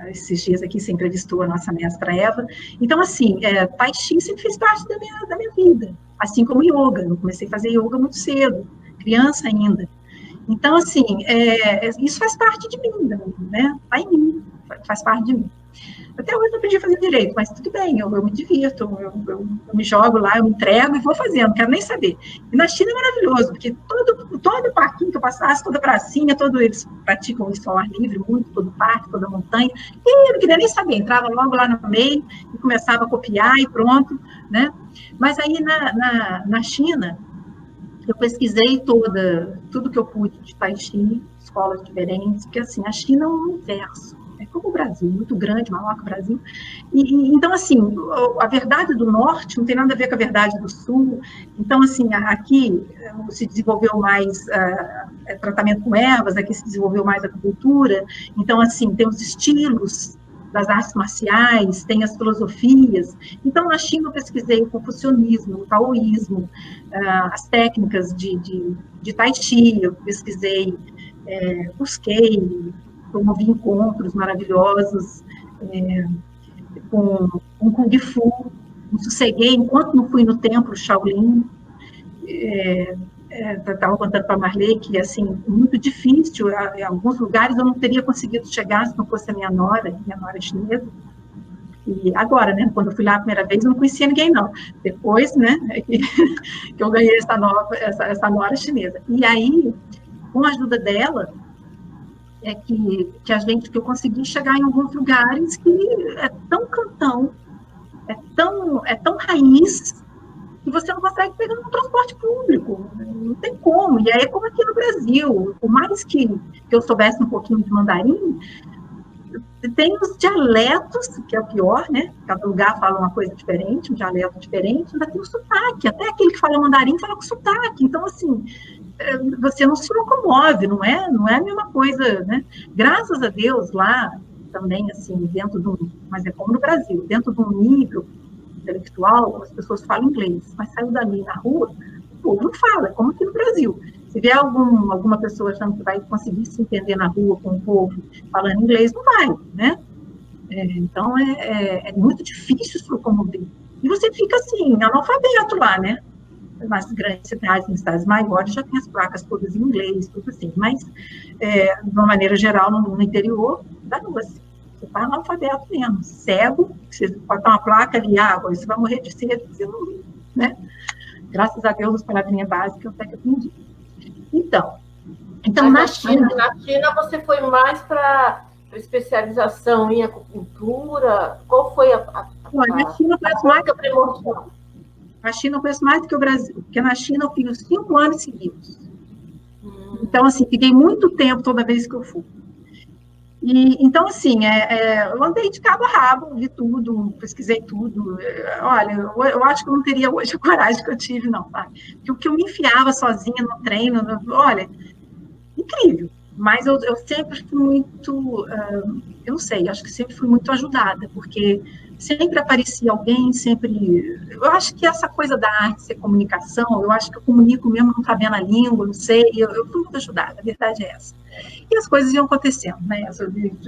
esses dias aqui você entrevistou a nossa mestra Eva. Então, assim, Tai Chi sempre fez parte da minha vida, assim como yoga. Eu comecei a fazer yoga muito cedo, criança ainda. Então, assim, isso faz parte de mim, né? Está em mim, faz parte de mim. Até hoje não podia fazer direito, mas tudo bem, eu me divirto, eu me jogo lá, eu me entrego e vou fazendo, não quero nem saber. E na China é maravilhoso, porque todo parquinho que eu passasse, toda pracinha, eles praticam isso ao ar livre, muito, todo parque, toda montanha, e eu não queria nem saber, entrava logo lá no meio e começava a copiar e pronto, né? Mas aí na China, eu pesquisei tudo que eu pude de Tai Chi, escolas diferentes, porque assim, a China é um universo. É como o Brasil, muito grande, maior que o Brasil. Então, assim, a verdade do norte não tem nada a ver com a verdade do sul. Então, assim, aqui se desenvolveu mais tratamento com ervas, aqui se desenvolveu mais a acupuntura. Então, assim, tem os estilos das artes marciais, tem as filosofias. Então, na China eu pesquisei o confucionismo, o taoísmo, as técnicas de Tai Chi, eu pesquisei, busquei, promovi encontros maravilhosos com Kung Fu, me sosseguei enquanto não fui no templo Shaolin. Estava contando para a Marley que, assim, muito difícil, em alguns lugares eu não teria conseguido chegar se não fosse a minha nora chinesa. E agora, né, quando eu fui lá a primeira vez, eu não conhecia ninguém, não. Depois, né, que eu ganhei essa nora chinesa. E aí, com a ajuda dela, que eu consegui chegar em alguns lugares que é tão cantão, é tão raiz, que você não consegue pegar no transporte público, não tem como. E aí é como aqui no Brasil, por mais que eu soubesse um pouquinho de mandarim, tem os dialetos, que é o pior, né? Cada lugar fala uma coisa diferente, um dialeto diferente, ainda tem o sotaque, até aquele que fala mandarim fala com sotaque. Então, assim, você não se locomove, não é a mesma coisa, né? Graças a Deus, lá também, assim, mas é como no Brasil, dentro de um nível intelectual, as pessoas falam inglês, mas saiu dali na rua, o povo não fala, é como aqui no Brasil. Se vier alguma pessoa achando que vai conseguir se entender na rua com o povo falando inglês, não vai, né? Então, é muito difícil se locomover. E você fica, assim, analfabeto lá, né? Nas grandes cidades, nas cidades maiores, já tem as placas todas em inglês, tudo assim. Mas, de uma maneira geral, no interior, dá assim. Você está analfabeto mesmo, cego, você pode ter uma placa ali, água, você vai morrer de sede, você não, né? graças a Deus, as palavrinhas básicas eu até que aprendi. Então na China você foi mais para especialização em acupuntura? Qual foi na China eu conheço mais primordial. A China eu conheço mais do que o Brasil, porque na China eu fiz 5 anos seguidos. Então, assim, fiquei muito tempo toda vez que eu fui. E, então, assim, eu andei de cabo a rabo, vi tudo, pesquisei tudo. Olha, eu acho que eu não teria hoje a coragem que eu tive, não, sabe? Porque o que eu me enfiava sozinha no treino, olha, incrível. Mas eu sempre fui muito, eu não sei, acho que sempre fui muito ajudada, porque sempre aparecia alguém, sempre... Eu acho que essa coisa da arte ser comunicação, eu acho que eu comunico mesmo não sabendo a língua, não sei, eu fui muito ajudada, a verdade é essa. E as coisas iam acontecendo, né?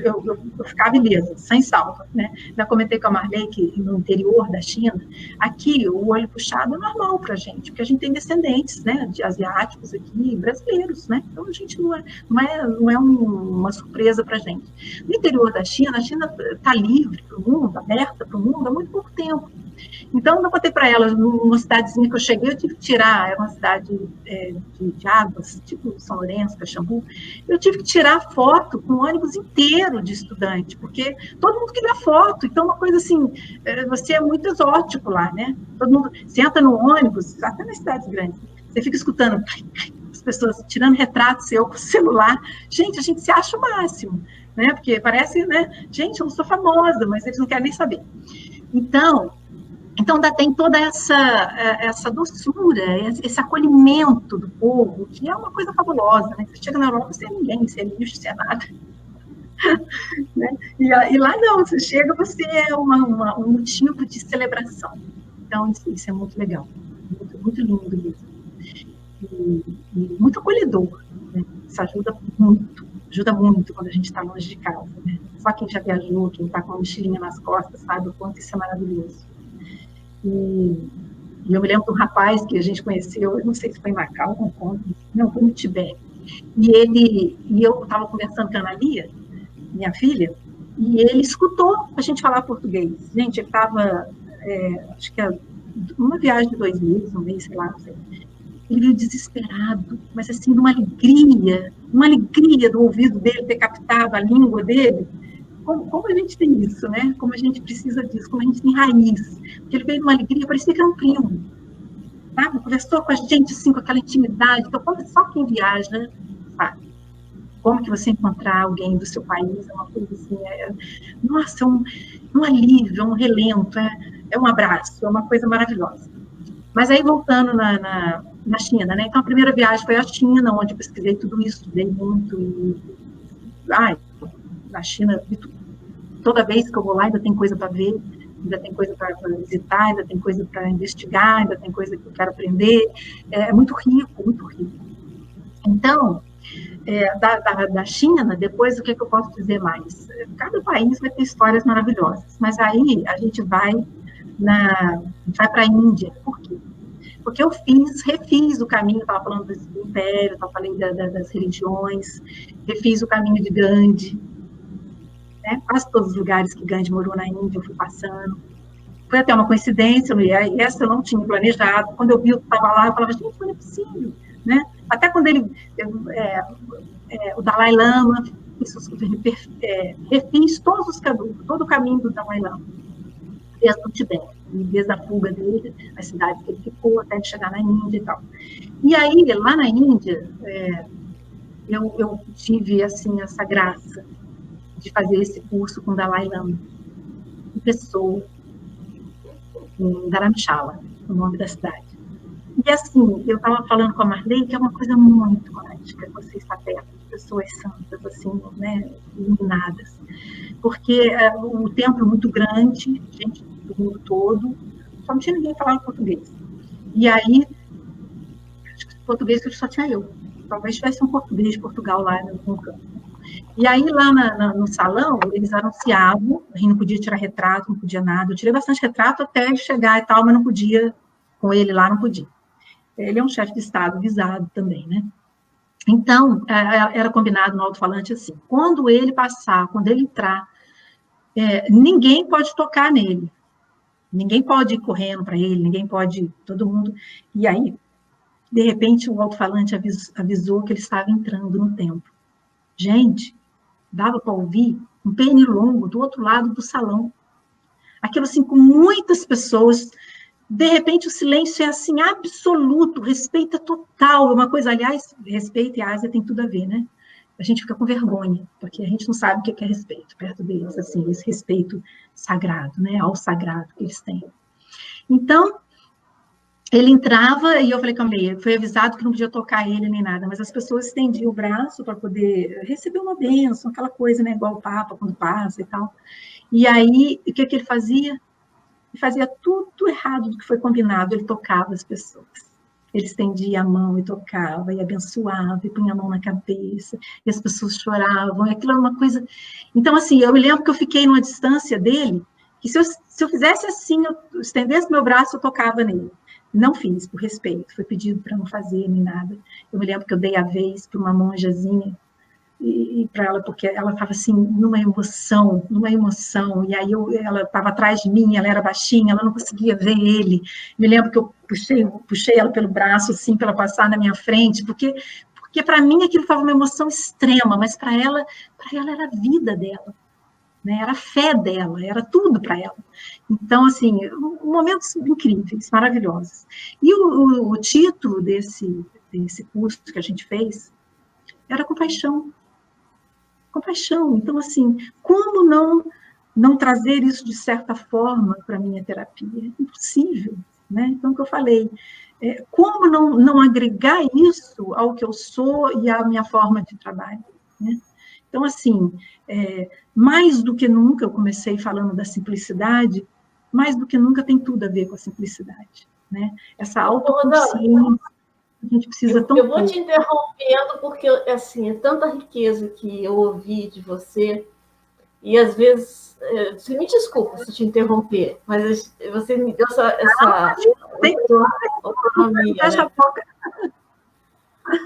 Eu ficava ilesa, sem salva, né? Já comentei com a Marley que no interior da China, aqui o olho puxado é normal para a gente, porque a gente tem descendentes, né, de asiáticos aqui, brasileiros, né? Então a gente não é uma surpresa para a gente. No interior da China, a China está livre para o mundo, aberta para o mundo há muito pouco tempo. Então, eu contei para ela, numa cidadezinha que eu cheguei, eu tive que tirar, era uma cidade de águas, tipo São Lourenço, Caxambu, eu tive que tirar foto com um ônibus inteiro de estudante, porque todo mundo queria foto, então uma coisa assim, você é muito exótico lá, né? Todo mundo, você entra no ônibus, até nas cidades grandes, você fica escutando as pessoas tirando retrato seu com o celular, gente, a gente se acha o máximo, né? Porque parece, né? Gente, eu não sou famosa, mas eles não querem nem saber. Então ainda tem toda essa doçura, esse acolhimento do povo, que é uma coisa fabulosa, né? Você chega na Europa, você é ninguém, você é lixo, você é nada. Né? E lá não, você chega, você é um motivo de celebração. Então, isso é muito legal, muito, muito lindo mesmo. E muito acolhedor, né? Isso ajuda muito quando a gente está longe de casa, né? Só quem já viajou, quem está com a mochilinha nas costas, sabe o quanto isso é maravilhoso. E eu me lembro de um rapaz que a gente conheceu, eu não sei se foi em Macau, Hong Kong, não, foi no Tibete. E eu estava conversando com a Analia, minha filha, e ele escutou a gente falar português. Gente, ele estava, acho que uma viagem de 2 meses, um mês, sei lá, não sei. Ele veio desesperado, mas assim, uma alegria do ouvido dele ter captado a língua dele. Como a gente tem isso, né? Como a gente precisa disso, como a gente tem raiz. Porque ele veio numa alegria, parecia que era um primo. Sabe? Conversou com a gente, assim, com aquela intimidade. Então, só quem viaja, sabe? Como que você encontrar alguém do seu país, é uma coisa assim, nossa, um alívio, um relento, é um abraço, é uma coisa maravilhosa. Mas aí, voltando na China, né? Então, a primeira viagem foi à China, onde eu pesquisei tudo isso, estudei muito. Na China, toda vez que eu vou lá, ainda tem coisa para ver, ainda tem coisa para visitar, ainda tem coisa para investigar, ainda tem coisa que eu quero aprender. É muito rico, muito rico. Então, da China, depois, o que eu posso dizer mais? Cada país vai ter histórias maravilhosas, mas aí a gente vai para a Índia. Por quê? Porque eu refiz o caminho, estava falando do Império, falei das religiões, refiz o caminho de Gandhi, né? Quase todos os lugares que Gandhi morou na Índia, eu fui passando. Foi até uma coincidência, e essa eu não tinha planejado. Quando eu vi que estava lá, eu falava, gente, não é possível, né? Até quando o Dalai Lama, refiz todo o caminho do Dalai Lama, desde o Tibete, desde a fuga dele, as cidades que ele ficou, até de chegar na Índia e tal. E aí, lá na Índia, eu tive, assim, essa graça de fazer esse curso com o Dalai Lama, em pessoa, em Dharamshala, o nome da cidade. E assim, eu estava falando com a Marley, que é uma coisa muito mágica, você está perto de pessoas santas, assim, né, iluminadas. Porque o templo é muito grande, gente do mundo todo, só não tinha ninguém falando português. E aí, acho que português só tinha eu. Talvez tivesse um português de Portugal lá no campo. E aí, lá no salão, eles anunciavam, a gente não podia tirar retrato, não podia nada. Eu tirei bastante retrato até chegar e tal, mas não podia, com ele lá, não podia. Ele é um chefe de Estado visado também, né? Então, era combinado no alto-falante assim, quando ele passar, quando ele entrar, ninguém pode tocar nele. Ninguém pode ir correndo para ele, ninguém pode, todo mundo. E aí, de repente, o alto-falante avisou que ele estava entrando no templo. Gente, dava para ouvir um pernilongo do outro lado do salão. Aquilo assim, com muitas pessoas. De repente, o silêncio é assim, absoluto, respeito é total. É uma coisa, aliás, respeito e Ásia tem tudo a ver, né? A gente fica com vergonha, porque a gente não sabe o que é respeito perto deles, assim, esse respeito sagrado, né? Ao sagrado que eles têm. Então, ele entrava e eu falei, calma aí, foi avisado que não podia tocar ele nem nada, mas as pessoas estendiam o braço para poder receber uma bênção, aquela coisa, né? Igual o Papa quando passa e tal. E aí, o que ele fazia? Ele fazia tudo errado do que foi combinado, ele tocava as pessoas. Ele estendia a mão e tocava, e abençoava, e punha a mão na cabeça, e as pessoas choravam, e aquilo era uma coisa... Então, assim, eu me lembro que eu fiquei numa distância dele, que se eu fizesse assim, eu estendesse meu braço, eu tocava nele. Não fiz, por respeito, foi pedido para não fazer, nem nada. Eu me lembro que eu dei a vez para uma monjazinha, e para ela, porque ela estava assim, numa emoção, e aí ela estava atrás de mim, ela era baixinha, ela não conseguia ver ele. Me lembro que eu puxei ela pelo braço, assim, para ela passar na minha frente, porque para mim aquilo estava uma emoção extrema, mas para ela era a vida dela, né? Era a fé dela, era tudo para ela. Então, assim, momentos incríveis, maravilhosos. E o título desse curso que a gente fez era Compaixão. Compaixão. Então, assim, como não trazer isso de certa forma para a minha terapia? É impossível, né? Então, o que eu falei, como não agregar isso ao que eu sou e à minha forma de trabalho, né? Então, assim, mais do que nunca, eu comecei falando da simplicidade, mais do que nunca tem tudo a ver com a simplicidade, né? Essa autoconsciência, a gente precisa tão pouco. Eu vou te interrompendo, porque, assim, é tanta riqueza que eu ouvi de você, e às vezes, você me desculpa se te interromper, mas você me deu essa autonomia, né?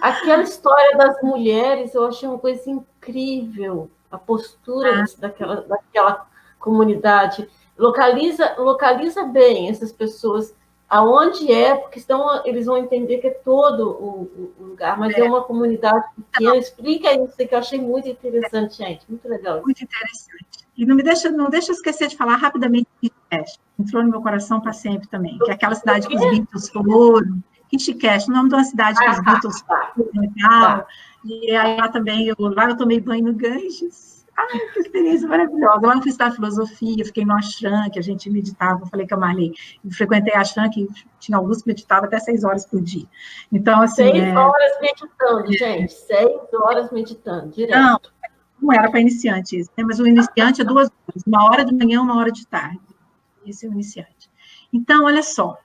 Aquela história das mulheres, eu achei uma coisa incrível, a postura daquela comunidade. Localiza bem essas pessoas, aonde porque senão eles vão entender que é todo o lugar, mas é uma comunidade pequena. Explica isso, que eu achei muito interessante, gente, muito legal. Muito interessante. E não deixa eu esquecer de falar rapidamente de Rishikesh. Entrou no meu coração para sempre também, que é aquela cidade que os Beatles foram. Rishikesh, o nome de uma cidade que os Beatles foram, legal. E aí lá também, lá eu tomei banho no Ganges. Ai, que experiência maravilhosa. Lá eu fiz estudar filosofia, fiquei no ashram, que a gente meditava. Eu falei com a Marley, eu frequentei ashram, que tinha alguns que meditavam até 6 horas por dia. Então, assim... 6 horas meditando, gente. 6 horas meditando, direto. Não era para iniciante isso, né? Mas o iniciante é 2 horas, 1 hora de manhã, 1 hora de tarde. Esse é o iniciante. Então, olha só,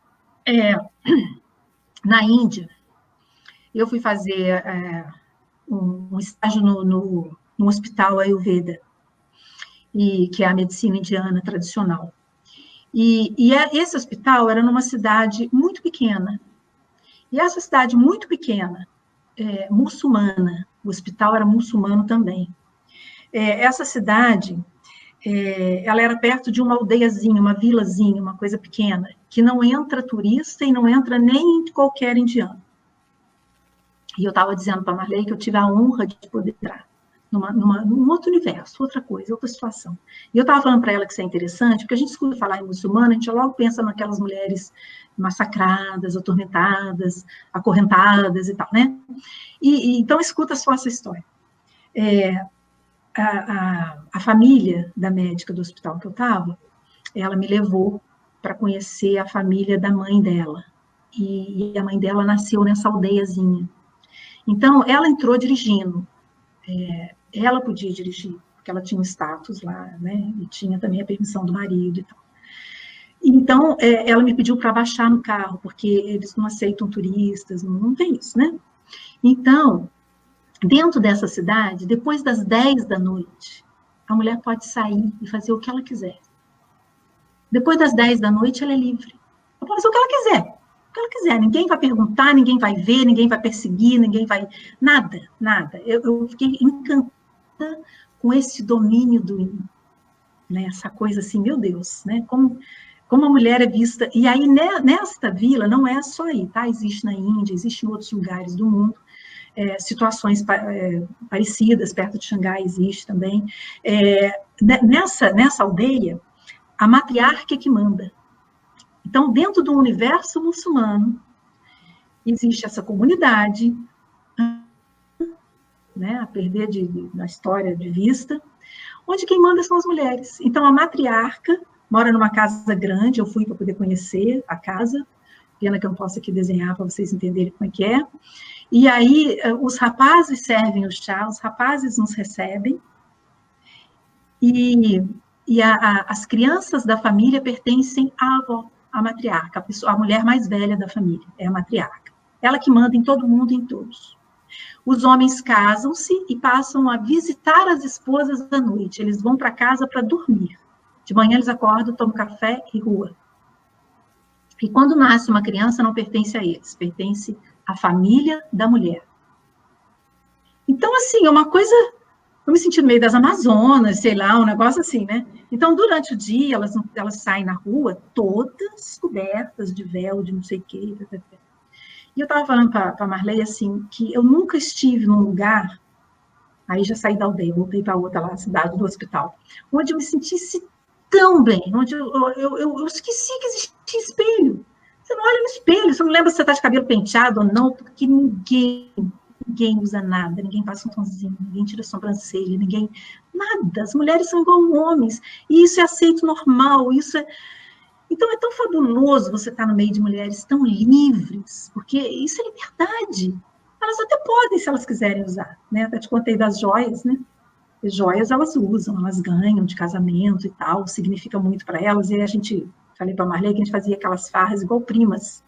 na Índia, eu fui fazer um estágio no hospital Ayurveda, que é a medicina indiana tradicional. E esse hospital era numa cidade muito pequena. E essa cidade muito pequena, muçulmana, o hospital era muçulmano também. Essa cidade, ela era perto de uma aldeiazinha, uma vilazinha, uma coisa pequena, que não entra turista e não entra nem qualquer indiano. E eu estava dizendo para a Marley que eu tive a honra de poder entrar num outro universo, outra coisa, outra situação. E eu estava falando para ela que isso é interessante, porque a gente escuta falar em muçulmana, a gente logo pensa naquelas mulheres massacradas, atormentadas, acorrentadas e tal, né? Então, escuta só essa história. A família da médica do hospital que eu estava, ela me levou para conhecer a família da mãe dela. E a mãe dela nasceu nessa aldeiazinha. Então, ela entrou dirigindo. Ela podia dirigir, porque ela tinha um status lá, né? E tinha também a permissão do marido e tal. Então, ela me pediu para baixar no carro, porque eles não aceitam turistas, não tem isso, né? Então, dentro dessa cidade, depois das 10 da noite, a mulher pode sair e fazer o que ela quiser. Depois das 10 da noite, ela é livre. Ela pode fazer o que ela quiser. O que ela quiser. Ninguém vai perguntar, ninguém vai ver, ninguém vai perseguir, ninguém vai... Nada, nada. Eu fiquei encantada com esse domínio do yin. Né? Essa coisa assim, meu Deus, né? Como como a mulher é vista, e aí nesta vila, não é só aí, tá? Existe na Índia, existe em outros lugares do mundo, situações parecidas, perto de Xangai existe também. Nessa aldeia, a matriarca é que manda. Então, dentro do universo muçulmano, existe essa comunidade, né, a perder na história de vista, onde quem manda são as mulheres. Então, a matriarca mora numa casa grande, eu fui para poder conhecer a casa, pena que eu não posso aqui desenhar para vocês entenderem como é que é. E aí, os rapazes servem o chá, os rapazes nos recebem, e as crianças da família pertencem à avó, à matriarca, a mulher mais velha da família, é a matriarca. Ela que manda em todo mundo e em todos. Os homens casam-se e passam a visitar as esposas à noite. Eles vão para casa para dormir. De manhã eles acordam, tomam café e rua. E quando nasce uma criança, não pertence a eles, pertence à família da mulher. Então, assim, é uma coisa... Eu me senti no meio das Amazonas, sei lá, um negócio assim, né? Então, durante o dia, elas saem na rua todas cobertas de véu, de não sei o quê. E eu estava falando para a Marley, assim, que eu nunca estive num lugar, aí já saí da aldeia, voltei para outra lá, cidade do hospital, onde eu me sentisse tão bem, onde eu esqueci que existia espelho. Você não olha no espelho, você não lembra se você está de cabelo penteado ou não, porque ninguém usa nada, ninguém passa um tonzinho, ninguém tira sobrancelha, nada. As mulheres são igual homens, e isso é aceito normal, isso é... Então, é tão fabuloso você estar no meio de mulheres tão livres, porque isso é liberdade. Elas até podem, se elas quiserem usar, né? Até te contei das joias, né? As joias elas usam, elas ganham de casamento e tal, significa muito para elas. E aí falei para a Marley que a gente fazia aquelas farras igual primas,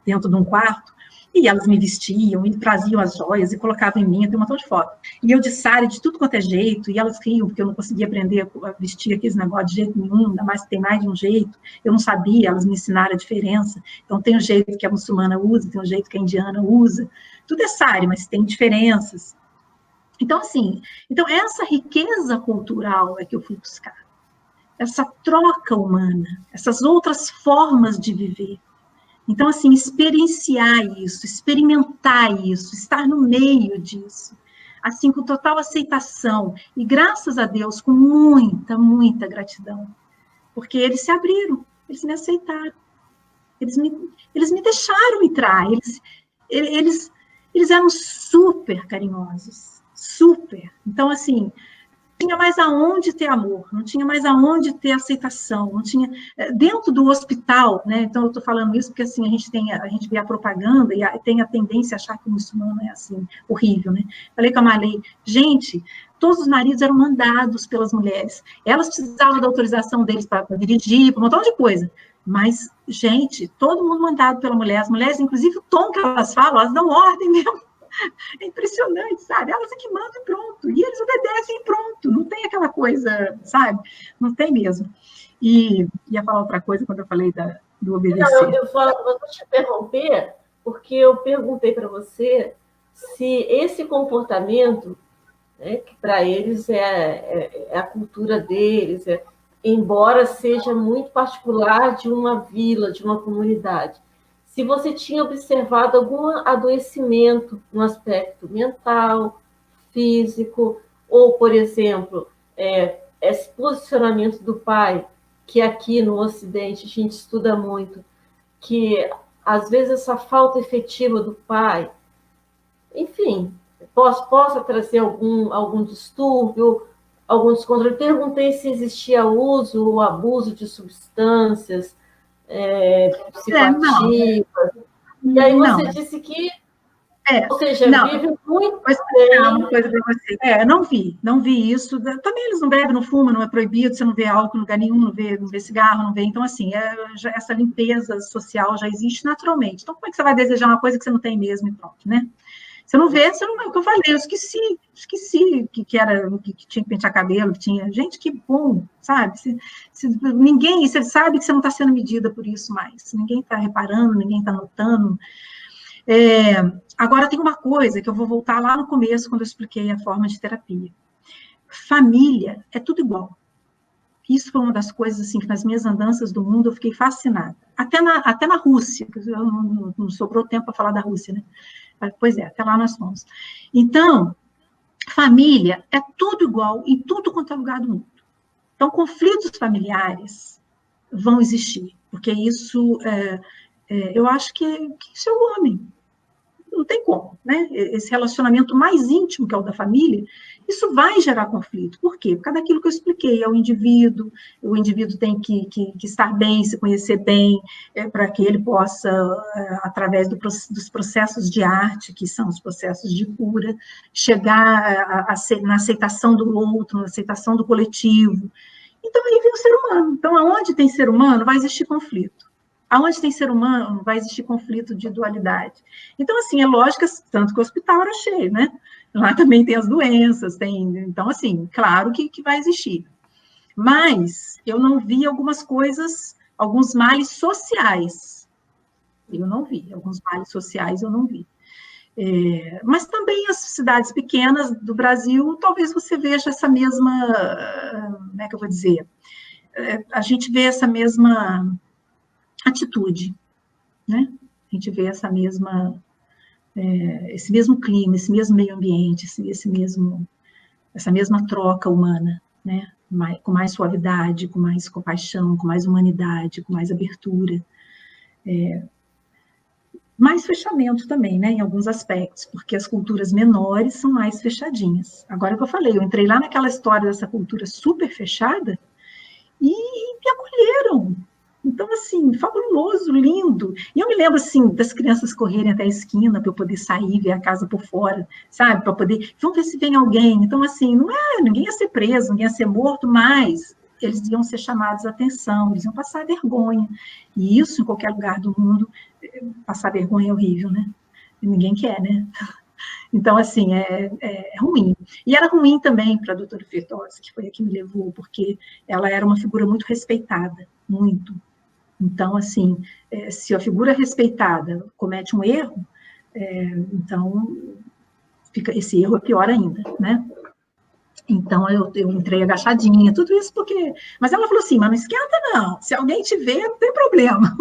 dentro de um quarto, e elas me vestiam, e traziam as joias, e colocavam em mim, tem um montão de foto. E eu de saia, de tudo quanto é jeito, e elas riam, porque eu não conseguia aprender a vestir aqueles negócios de jeito nenhum, ainda mais que tem mais de um jeito. Eu não sabia, elas me ensinaram a diferença. Então, tem um jeito que a muçulmana usa, tem um jeito que a indiana usa. Tudo é sari, mas tem diferenças. Então, assim, essa riqueza cultural é que eu fui buscar. Essa troca humana, essas outras formas de viver. Então, assim, experienciar isso, experimentar isso, estar no meio disso, assim, com total aceitação, e graças a Deus, com muita, muita gratidão, porque eles se abriram, eles me aceitaram, eles me deixaram entrar, eles eram super carinhosos, super. Então, assim, não tinha mais aonde ter amor, não tinha mais aonde ter aceitação, não tinha dentro do hospital, né? Então eu estou falando isso porque assim a gente vê a propaganda e tem a tendência a achar que o muçulmano é assim horrível, né? Falei com a Marley, gente, todos os maridos eram mandados pelas mulheres, elas precisavam da autorização deles para dirigir, para um montão de coisa. Mas, gente, todo mundo mandado pela mulher, as mulheres, inclusive o tom que elas falam, elas dão ordem mesmo. É impressionante, sabe? Elas é que mandam e pronto. E eles obedecem e pronto. Não tem aquela coisa, sabe? Não tem mesmo. E ia falar outra coisa quando eu falei do obedecer. Não, eu vou te interromper, porque eu perguntei para você se esse comportamento, né, que para eles é a cultura deles, embora seja muito particular de uma vila, de uma comunidade, se você tinha observado algum adoecimento no aspecto mental, físico, ou, por exemplo, esse posicionamento do pai, que aqui no Ocidente a gente estuda muito, que às vezes essa falta efetiva do pai, enfim, possa trazer algum distúrbio, algum descontrole. Perguntei se existia uso ou abuso de substâncias, psicoativas. E aí você disse que, ou seja, vive muito bem. Uma coisa para você. Não vi isso. Também eles não bebem, não fumam, não é proibido, você não vê álcool em lugar nenhum, não vê cigarro, não vê. Então, assim, essa limpeza social já existe naturalmente. Então, como é que você vai desejar uma coisa que você não tem mesmo e pronto, né? Você não vê, você não vê o que eu falei, eu esqueci que tinha que pentear cabelo, que tinha. Gente, que bom, sabe? Ninguém, você sabe que você não está sendo medida por isso mais. Ninguém está reparando, ninguém está notando. Agora, tem uma coisa que eu vou voltar lá no começo, quando eu expliquei a forma de terapia. Família é tudo igual. Isso foi uma das coisas assim, que nas minhas andanças do mundo eu fiquei fascinada. Até na Rússia, não sobrou tempo para falar da Rússia, né? Pois é, até lá nós fomos. Então, família é tudo igual em tudo quanto é lugar do mundo. Então, conflitos familiares vão existir, porque isso, eu acho que isso é o homem. Não tem como, né? Esse relacionamento mais íntimo, que é o da família, isso vai gerar conflito. Por quê? Por causa daquilo que eu expliquei, o indivíduo tem que estar bem, se conhecer bem, para que ele possa, através dos processos de arte, que são os processos de cura, chegar na aceitação do outro, na aceitação do coletivo. Então, aí vem o ser humano. Então, aonde tem ser humano, vai existir conflito. Aonde tem ser humano, vai existir conflito de dualidade. Então, assim, é lógico, tanto que o hospital era cheio, né? Lá também tem as doenças, então, assim, claro que vai existir. Mas eu não vi algumas coisas, alguns males sociais. Eu não vi, alguns males sociais eu não vi. Mas também as cidades pequenas do Brasil, talvez você veja essa mesma, como é que eu vou dizer? A gente vê essa mesma atitude, né? A gente vê esse mesmo clima, esse mesmo meio ambiente, essa mesma troca humana, né? Com mais suavidade, com mais compaixão, com mais humanidade, com mais abertura. Mais fechamento também, né? Em alguns aspectos, porque as culturas menores são mais fechadinhas. Agora que eu falei, eu entrei lá naquela história dessa cultura super fechada e me acolheram. Então, assim, fabuloso, lindo. E eu me lembro, assim, das crianças correrem até a esquina para eu poder sair, ver a casa por fora, sabe? Para poder, vamos ver se vem alguém. Então, assim, ninguém ia ser preso, ninguém ia ser morto, mas eles iam ser chamados a atenção, eles iam passar vergonha. E isso, em qualquer lugar do mundo, passar vergonha é horrível, né? E ninguém quer, né? Então, assim, é ruim. E era ruim também para a doutora Fertosi, que foi a que me levou, porque ela era uma figura muito respeitada, muito. Então, assim, se a figura respeitada comete um erro, então esse erro é pior ainda, né? Então, eu entrei agachadinha, tudo isso porque... Mas ela falou assim, mas não esquenta não, se alguém te ver, não tem problema,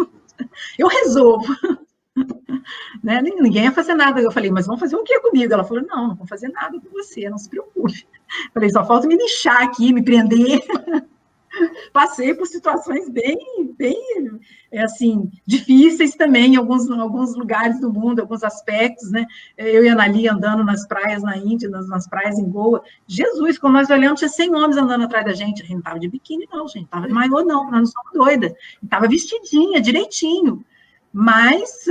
eu resolvo. Né? Ninguém ia fazer nada. Eu falei, mas vão fazer o que comigo? Ela falou, não vão fazer nada com você, não se preocupe. Eu falei, só falta me lixar aqui, me prender. Passei por situações bem assim, difíceis também em alguns lugares do mundo, alguns aspectos, né? Eu e a Anali andando nas praias na Índia, nas praias em Goa. Jesus, quando nós olhamos, tinha 100 homens andando atrás da gente. A gente não estava de biquíni, não, gente. Estava de maiô, não, nós não somos doidas. Estava vestidinha, direitinho. Mas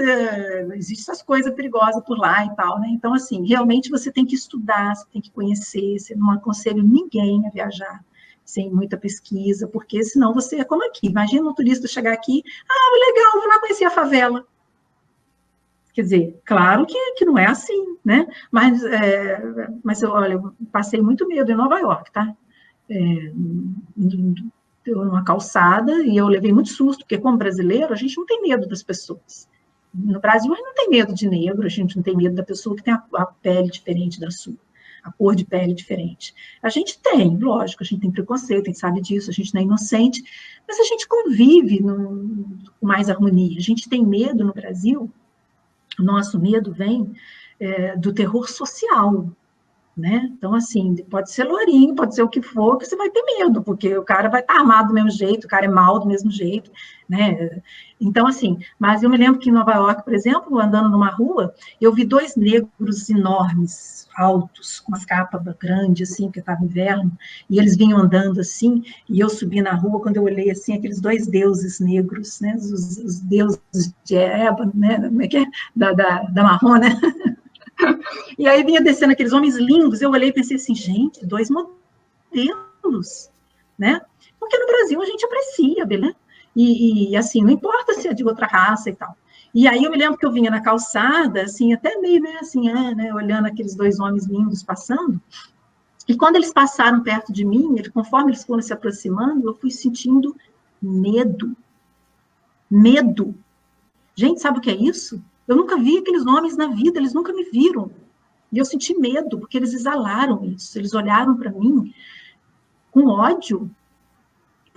existem essas coisas perigosas por lá e tal, né? Então, assim, realmente você tem que estudar, você tem que conhecer, você não aconselho ninguém a viajar sem muita pesquisa, porque senão você é como aqui. Imagina um turista chegar aqui, legal, vou lá conhecer a favela. Quer dizer, claro que não é assim, né? Mas olha, eu passei muito medo em Nova York, tá? Numa calçada, e eu levei muito susto, porque como brasileiro, a gente não tem medo das pessoas. No Brasil, a gente não tem medo de negro, a gente não tem medo da pessoa que tem a pele diferente da sua, a cor de pele diferente. A gente tem, lógico, a gente tem preconceito, a gente sabe disso, a gente não é inocente, mas a gente convive com mais harmonia. A gente tem medo no Brasil, o nosso medo vem do terror social, né? Então, assim, pode ser lourinho, pode ser o que for, que você vai ter medo, porque o cara vai estar armado do mesmo jeito, o cara é mau do mesmo jeito, né? Então, assim, mas eu me lembro que em Nova York, por exemplo, andando numa rua, eu vi 2 negros enormes, altos, com umas capas grandes, assim, porque estava inverno, e eles vinham andando assim, e eu subi na rua, quando eu olhei assim, aqueles 2 deuses negros, né? Os deuses de ébano, né? Como é que é? Da marrom, né? E aí vinha descendo aqueles homens lindos, eu olhei e pensei assim, gente, 2 modelos, né? Porque no Brasil a gente aprecia, né? E assim, não importa se é de outra raça e tal. E aí eu me lembro que eu vinha na calçada, assim, até meio, né, assim, né, olhando aqueles 2 homens lindos passando, e quando eles passaram perto de mim, conforme eles foram se aproximando, eu fui sentindo medo. Medo. Gente, sabe o que é isso? Eu nunca vi aqueles homens na vida, eles nunca me viram. E eu senti medo, porque eles exalaram isso, eles olharam para mim com ódio.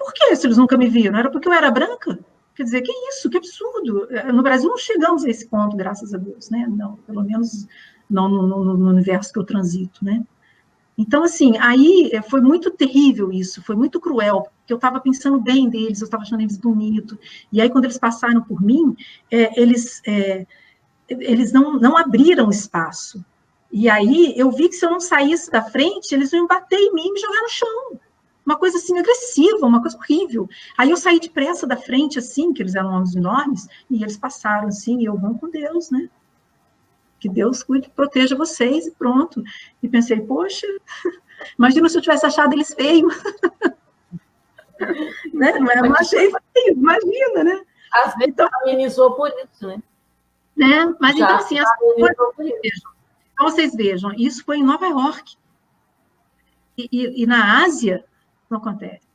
por que se eles nunca me viram? Era porque eu era branca? Quer dizer, que isso, que absurdo. No Brasil não chegamos a esse ponto, graças a Deus, né? Não, pelo menos não no universo que eu transito, né? Então, assim, aí foi muito terrível isso, foi muito cruel, porque eu estava pensando bem deles, eu estava achando eles bonitos, e aí quando eles passaram por mim, eles não abriram espaço. E aí eu vi que se eu não saísse da frente, eles iam bater em mim e me jogar no chão. Uma coisa assim, agressiva, uma coisa horrível. Aí eu saí depressa da frente, assim, que eles eram homens enormes, e eles passaram assim, e eu vou com Deus, né? Que Deus cuide, proteja vocês, e pronto. E pensei, poxa, imagina se eu tivesse achado eles feios. Né? Não achei feio, imagina, né? Às vezes então, amenizou por isso, né? Mas já, então, assim, então vocês vejam, isso foi em Nova York. E na Ásia, não acontece.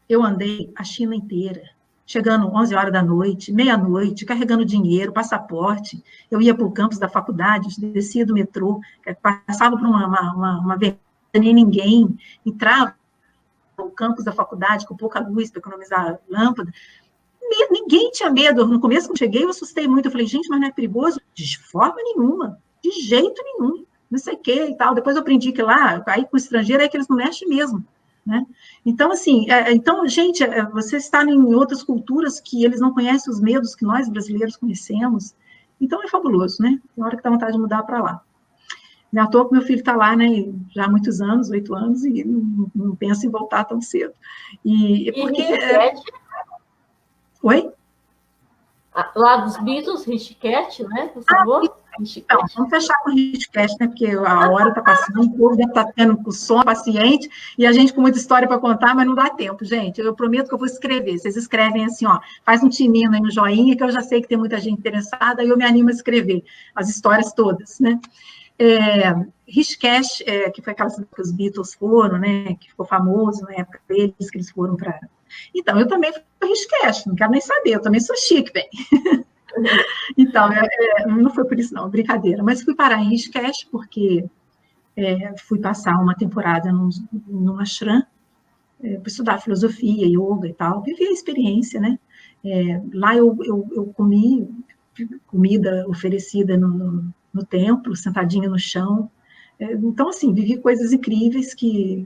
Eu andei a China inteira, chegando 11 horas da noite, meia-noite, carregando dinheiro, passaporte. Eu ia para o campus da faculdade, descia do metrô, passava por uma nem ninguém, entrava no campus da faculdade com pouca luz para economizar lâmpada. Ninguém tinha medo. No começo, quando cheguei, eu assustei muito. Eu falei, gente, mas não é perigoso? De forma nenhuma, de jeito nenhum, não sei o que e tal. Depois eu aprendi que lá, aí com o estrangeiro, é que eles não mexem mesmo. Né? Então, assim, gente, você está em outras culturas que eles não conhecem os medos que nós brasileiros conhecemos. Então, é fabuloso, né? Tem hora que dá vontade de mudar para lá. Não é à toa que meu filho está lá, né, já há muitos anos, 8 anos, e não pensa em voltar tão cedo. Porque... Oi? Lá dos Beatles, Rishikesh, né? Por favor. Então, vamos fechar com o Rishikesh, né? Porque a hora está passando, o povo deve estar tendo o som paciente, e a gente com muita história para contar, mas não dá tempo, gente. Eu prometo que eu vou escrever. Vocês escrevem assim, ó, faz um tininho aí no joinha, que eu já sei que tem muita gente interessada, e eu me animo a escrever as histórias todas, né? Rishikesh, que foi aquela cidade que os Beatles foram, né? Que ficou famoso na época deles, que eles foram para... Então, eu também fui para Rishikesh, não quero nem saber, eu também sou chique, bem. Então, não foi por isso não, brincadeira, mas fui parar em Rishikesh porque fui passar uma temporada num ashram, para estudar filosofia, yoga e tal, vivi a experiência, né? Lá eu comi comida oferecida no templo, sentadinha no chão, então, assim, vivi coisas incríveis que...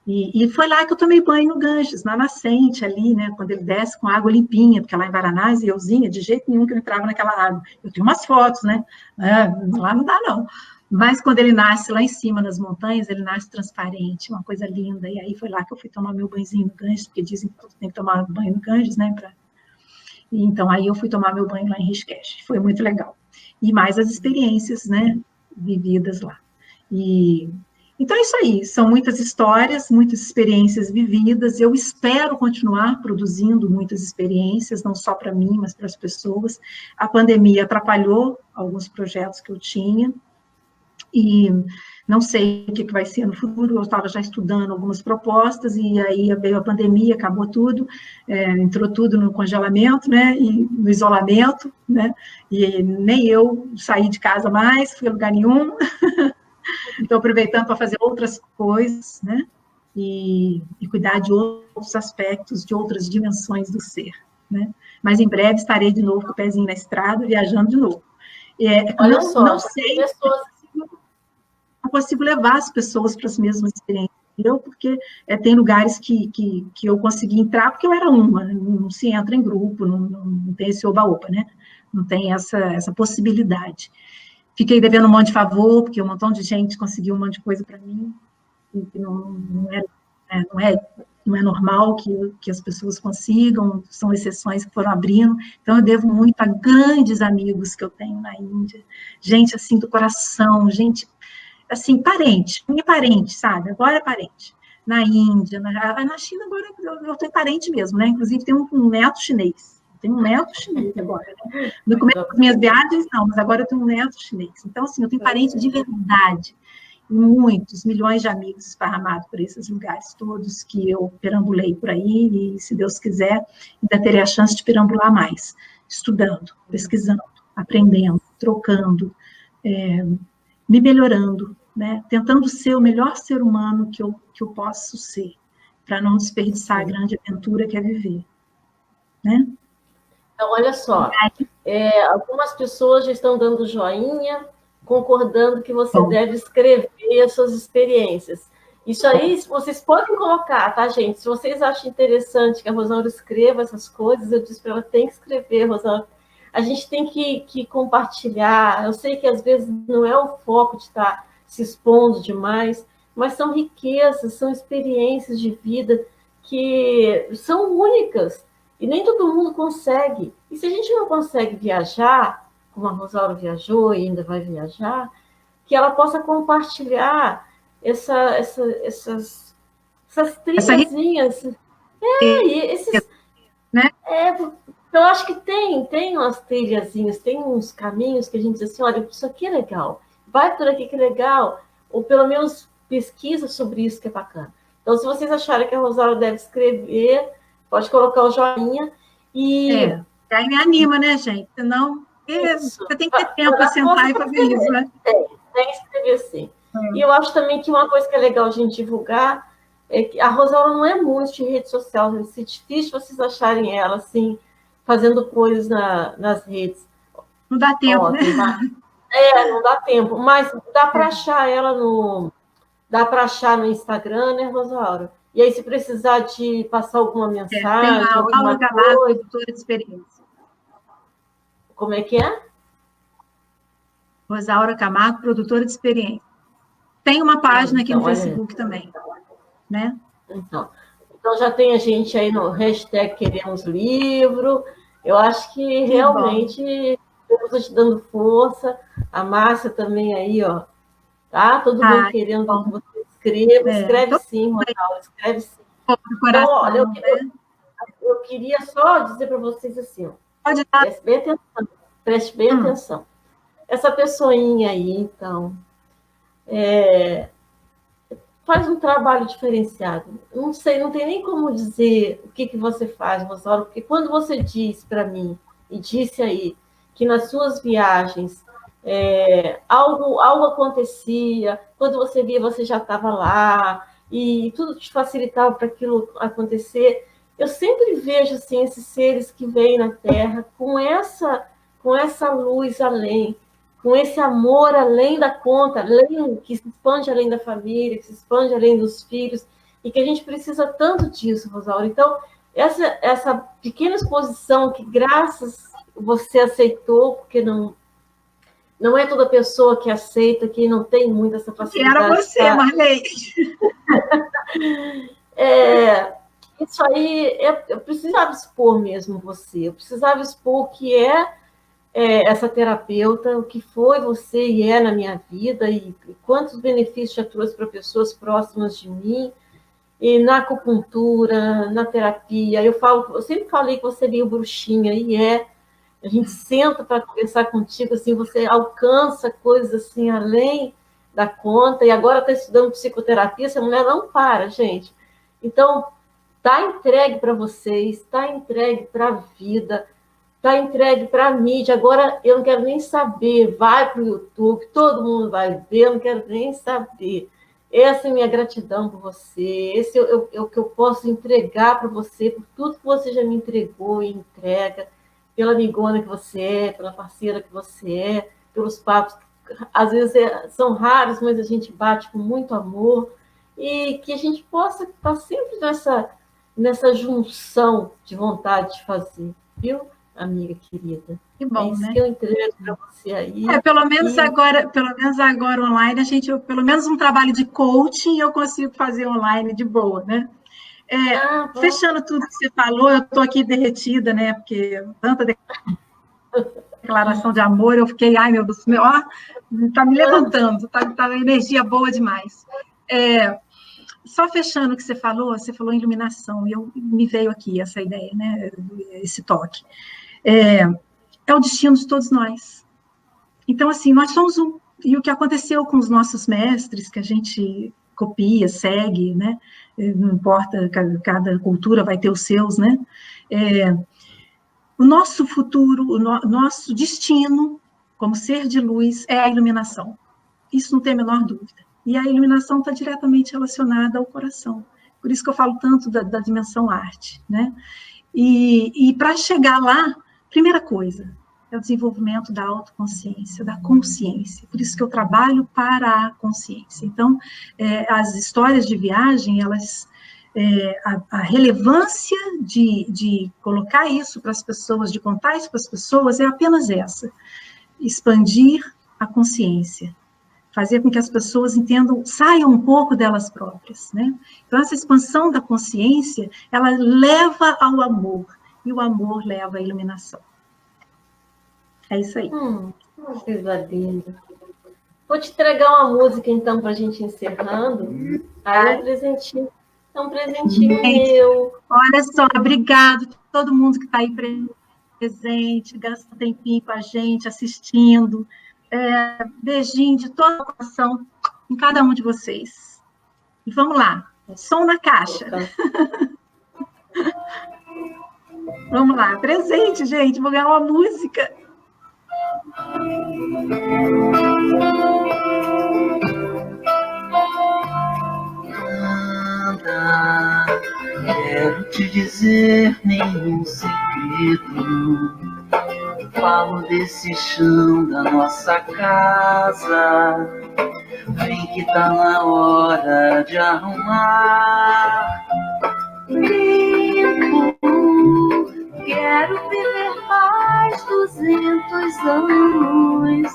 E foi lá que eu tomei banho no Ganges, na nascente ali, né, quando ele desce com água limpinha, porque lá em Varanasi, euzinha, de jeito nenhum que eu entrava naquela água. Eu tenho umas fotos, né, lá não dá não. Mas quando ele nasce lá em cima, nas montanhas, ele nasce transparente, uma coisa linda. E aí foi lá que eu fui tomar meu banhozinho no Ganges, porque dizem que tem que tomar banho no Ganges, né, E então aí eu fui tomar meu banho lá em Rishikesh, foi muito legal. E mais as experiências, né, vividas lá. Então, é isso aí, são muitas histórias, muitas experiências vividas, eu espero continuar produzindo muitas experiências, não só para mim, mas para as pessoas. A pandemia atrapalhou alguns projetos que eu tinha, e não sei o que vai ser no futuro, eu estava já estudando algumas propostas, e aí veio a pandemia, acabou tudo, entrou tudo no congelamento, né, e no isolamento, né, e nem eu saí de casa mais, fui a lugar nenhum, estou aproveitando para fazer outras coisas, né? E cuidar de outros aspectos, de outras dimensões do ser, né? Mas em breve estarei de novo com o pezinho na estrada, viajando de novo. Olha só, não sei, não consigo levar as pessoas para as mesmas experiências, porque tem lugares que eu consegui entrar, porque eu era uma, não se entra em grupo, não tem esse oba-oba, né? Não tem essa possibilidade. Fiquei devendo um monte de favor, porque um montão de gente conseguiu um monte de coisa para mim, e que não é normal que as pessoas consigam, são exceções que foram abrindo. Então, eu devo muito a grandes amigos que eu tenho na Índia, gente, assim, do coração, gente, assim, minha parente, sabe? Agora é parente. Na Índia, na China, agora eu tenho parente mesmo, né? Inclusive, tem um neto chinês. Tem um neto chinês agora, né? No começo das minhas viagens, não, mas agora eu tenho um neto chinês. Então, assim, eu tenho parente de verdade. E muitos, milhões de amigos esparramados por esses lugares todos que eu perambulei por aí, e se Deus quiser, ainda terei a chance de perambular mais, estudando, pesquisando, aprendendo, trocando, me melhorando, né? Tentando ser o melhor ser humano que eu posso ser, para não desperdiçar a grande aventura que é viver, né? Então, olha só, algumas pessoas já estão dando joinha, concordando que você deve escrever as suas experiências. Isso aí, vocês podem colocar, tá, gente? Se vocês acham interessante que a Rosaura escreva essas coisas, eu disse para ela, tem que escrever, Rosaura. A gente tem que compartilhar. Eu sei que às vezes não é o foco de estar se expondo demais, mas são riquezas, são experiências de vida que são únicas e nem todo mundo consegue. E se a gente não consegue viajar, como a Rosaura viajou e ainda vai viajar, que ela possa compartilhar essas trilhazinhas. Né? Eu acho que tem umas trilhazinhas, tem uns caminhos que a gente diz assim, olha, isso aqui é legal, vai por aqui que é legal, ou pelo menos pesquisa sobre isso que é bacana. Então, se vocês acharem que a Rosaura deve escrever, pode colocar o joinha e... Aí me anima, né, gente? Senão, você tem que ter tempo para sentar e fazer isso, né? Tem que escrever sim. E eu acho também que uma coisa que é legal a gente divulgar é que a Rosaura não é muito de rede social, é difícil vocês acharem ela, assim, fazendo coisas nas redes. Não dá tempo, né? Não dá tempo, mas dá para achar ela no Instagram, né, Rosaura? E aí, se precisar de passar alguma mensagem, tem alguma coisa... produtora de experiência. Como é que é? Rosaura Camargo, produtora de experiência. Tem uma página aqui no Facebook também, né? Então já tem a gente aí no hashtag Queremos Livro. Eu acho que realmente estamos te dando força. A Márcia também aí, ó. Tá? Todo mundo querendo que você escreva. Escreve sim, Rosaura, escreve sim. Então, olha, eu queria só dizer para vocês assim, ó, preste bem atenção. Essa pessoinha aí, então, faz um trabalho diferenciado. Não sei, não tem nem como dizer o que você faz, Rosaura, porque quando você disse para mim, e disse aí, que nas suas viagens algo acontecia, quando você via, você já estava lá, e tudo te facilitava para aquilo acontecer. Eu sempre vejo assim, esses seres que vêm na Terra com essa luz além, com esse amor além da conta, que se expande além da família, que se expande além dos filhos, e que a gente precisa tanto disso, Rosaura. Então, essa pequena exposição que, graças você aceitou, porque não é toda pessoa que aceita, que não tem muito essa facilidade. Era você, Marley. Isso aí, eu precisava expor mesmo você, eu precisava expor o que essa terapeuta, o que foi você e é na minha vida, e quantos benefícios já trouxe para pessoas próximas de mim, e na acupuntura, na terapia. Eu sempre falei que você é meio bruxinha, e a gente senta para conversar contigo, assim, você alcança coisas assim além da conta, e agora está estudando psicoterapia, essa mulher não para, gente. Então, está entregue para vocês, está entregue para a vida, está entregue para a mídia. Agora eu não quero nem saber, vai para o YouTube, todo mundo vai ver, eu não quero nem saber. Essa é minha gratidão por você, esse é o que eu posso entregar para você, por tudo que você já me entregou e entrega, pela amigona que você é, pela parceira que você é, pelos papos que às vezes são raros, mas a gente bate com muito amor, e que a gente possa estar sempre nessa junção de vontade de fazer, viu, amiga querida? Que bom, é isso, né? que eu entrego para você aí. Pelo menos agora online, pelo menos um trabalho de coaching eu consigo fazer online de boa, né? Fechando tudo que você falou, eu estou aqui derretida, né? Porque tanta declaração de amor, eu fiquei, ai meu Deus, está me levantando, tá uma energia boa demais. Só fechando o que você falou em iluminação, e me veio aqui essa ideia, né? Esse toque. É o destino de todos nós. Então, assim, nós somos um. E o que aconteceu com os nossos mestres, que a gente copia, segue, né? Não importa, cada cultura vai ter os seus, né? O nosso futuro, o nosso destino, como ser de luz, é a iluminação. Isso não tem a menor dúvida. E a iluminação está diretamente relacionada ao coração. Por isso que eu falo tanto da dimensão arte, né? E para chegar lá, primeira coisa, é o desenvolvimento da autoconsciência, da consciência. Por isso que eu trabalho para a consciência. Então, as histórias de viagem, elas, a relevância de colocar isso para as pessoas, de contar isso para as pessoas, é apenas essa: expandir a consciência, fazer com que as pessoas entendam, saiam um pouco delas próprias, né? Então, essa expansão da consciência, ela leva ao amor, e o amor leva à iluminação. É isso aí. Coisa linda. Vou te entregar uma música, então, para a gente encerrando. Aí é um presentinho meu. Olha só, obrigado a todo mundo que está aí presente, gasta um tempinho com a gente, assistindo. Beijinho de todo o coração em cada um de vocês. E vamos lá, som na caixa. Vamos lá, presente, gente, vou ganhar uma música. Nada quero te dizer, nenhum segredo. Falo desse chão da nossa casa. Vem que tá na hora de arrumar. Limpo, quero viver mais 200 anos.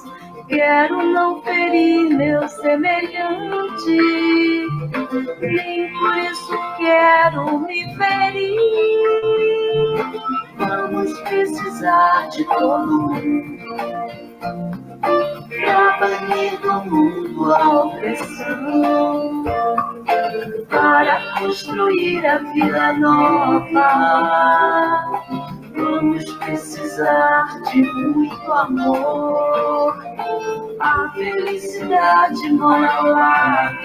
Quero não ferir meu semelhante. Nem por isso quero me ferir. Vamos precisar de todo mundo pra banir do mundo a opressão, para construir a vida nova. Vamos precisar de muito amor. A felicidade mora ao lado,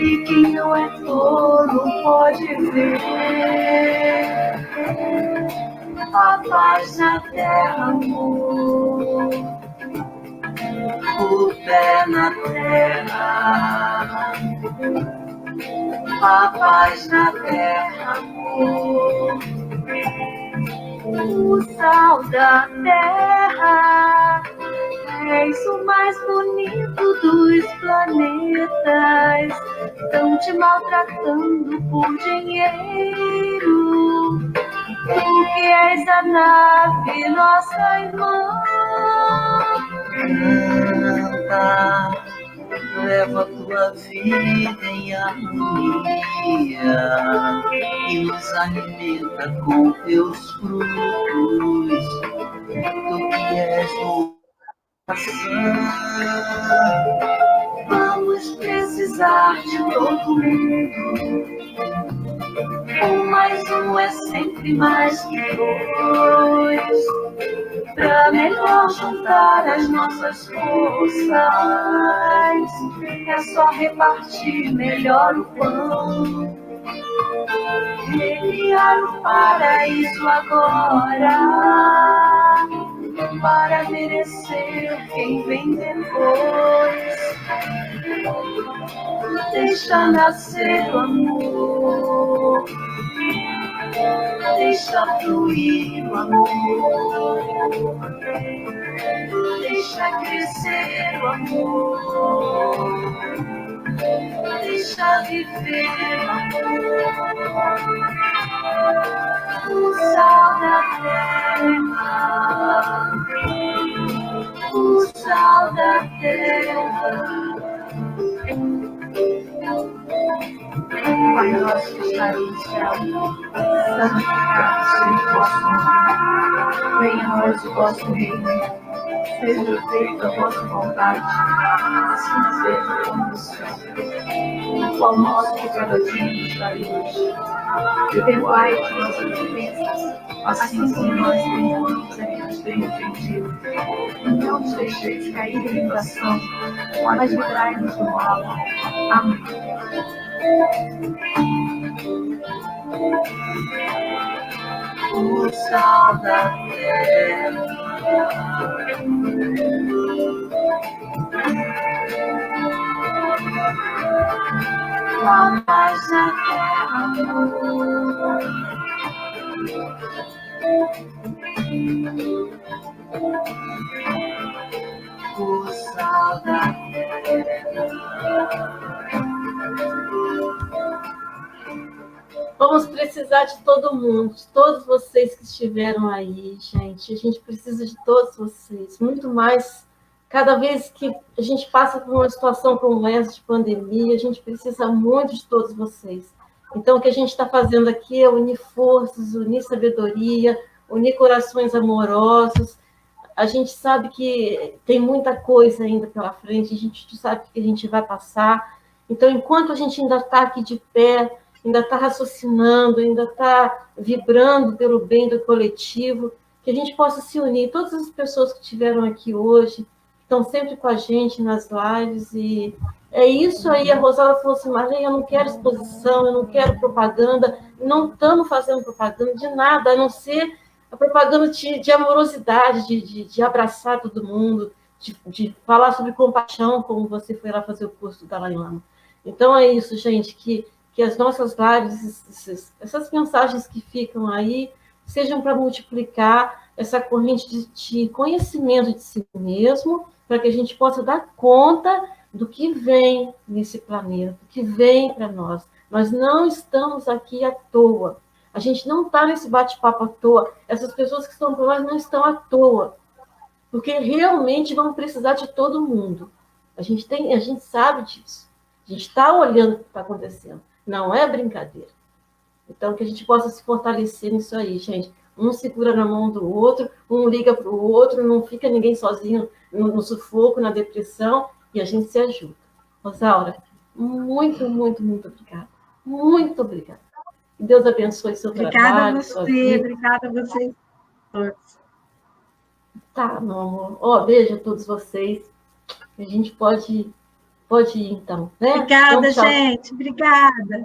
e quem não é tolo pode ver a paz na terra, amor. O pé na terra, a paz na terra, amor. O sal da terra, és o mais bonito dos planetas. Estão te maltratando por dinheiro. Tu que és a nave, nossa irmã. Canta, leva tua vida em harmonia e nos alimenta com teus frutos. Tu que és doação. Vamos precisar de todo mundo. Um mais um é sempre mais que dois. Pra melhor juntar as nossas forças, é só repartir melhor o pão. Recriar o paraíso agora, para merecer quem vem depois. Deixa nascer o amor, deixa fluir o amor, deixa crescer o amor, deixa viver o amor. O sal da terra, o sal da terra. Pai nosso que está no céu, santificado seja o vosso nome. Venha a nós o vosso reino. Seja feita a vossa vontade, assim seja no céu. O pão nosso de cada dia nos dai hoje. Perdoai-nos nossas ofensas, assim como nós perdoamos a quem nos tem ofendido. Não nos deixeis cair em tentação, mas livrai-nos do mal. Amém. O sal da terra, a paz na terra. O sal da Vamos precisar de todo mundo, de todos vocês que estiveram aí, gente. A gente precisa de todos vocês, muito mais. Cada vez que a gente passa por uma situação como essa de pandemia, a gente precisa muito de todos vocês. Então, o que a gente está fazendo aqui é unir forças, unir sabedoria, unir corações amorosos. A gente sabe que tem muita coisa ainda pela frente, a gente sabe que a gente vai passar. Então, enquanto a gente ainda está aqui de pé, ainda está raciocinando, ainda está vibrando pelo bem do coletivo, que a gente possa se unir. Todas as pessoas que estiveram aqui hoje, estão sempre com a gente nas lives, e é isso aí. A Rosala falou assim: Marlene, eu não quero exposição, eu não quero propaganda, não estamos fazendo propaganda de nada, a não ser a propaganda de amorosidade, de abraçar todo mundo, de falar sobre compaixão, como você foi lá fazer o curso do Dalai Lama. Então é isso, gente, que as nossas lives, essas mensagens que ficam aí, sejam para multiplicar essa corrente de conhecimento de si mesmo, para que a gente possa dar conta do que vem nesse planeta, do que vem para nós. Nós não estamos aqui à toa. A gente não está nesse bate-papo à toa. Essas pessoas que estão por nós não estão à toa, porque realmente vamos precisar de todo mundo. A gente sabe disso. A gente está olhando o que está acontecendo. Não é brincadeira. Então, que a gente possa se fortalecer nisso aí, gente. Um segura na mão do outro, um liga para o outro, não fica ninguém sozinho no sufoco, na depressão, e a gente se ajuda. Rosaura, muito, muito, muito obrigada. Muito obrigada. Que Deus abençoe seu trabalho, sua vida. Obrigada a vocês todos. Tá, meu amor. Beijo a todos vocês. A gente pode ir, então, né? Obrigada, gente. Obrigada.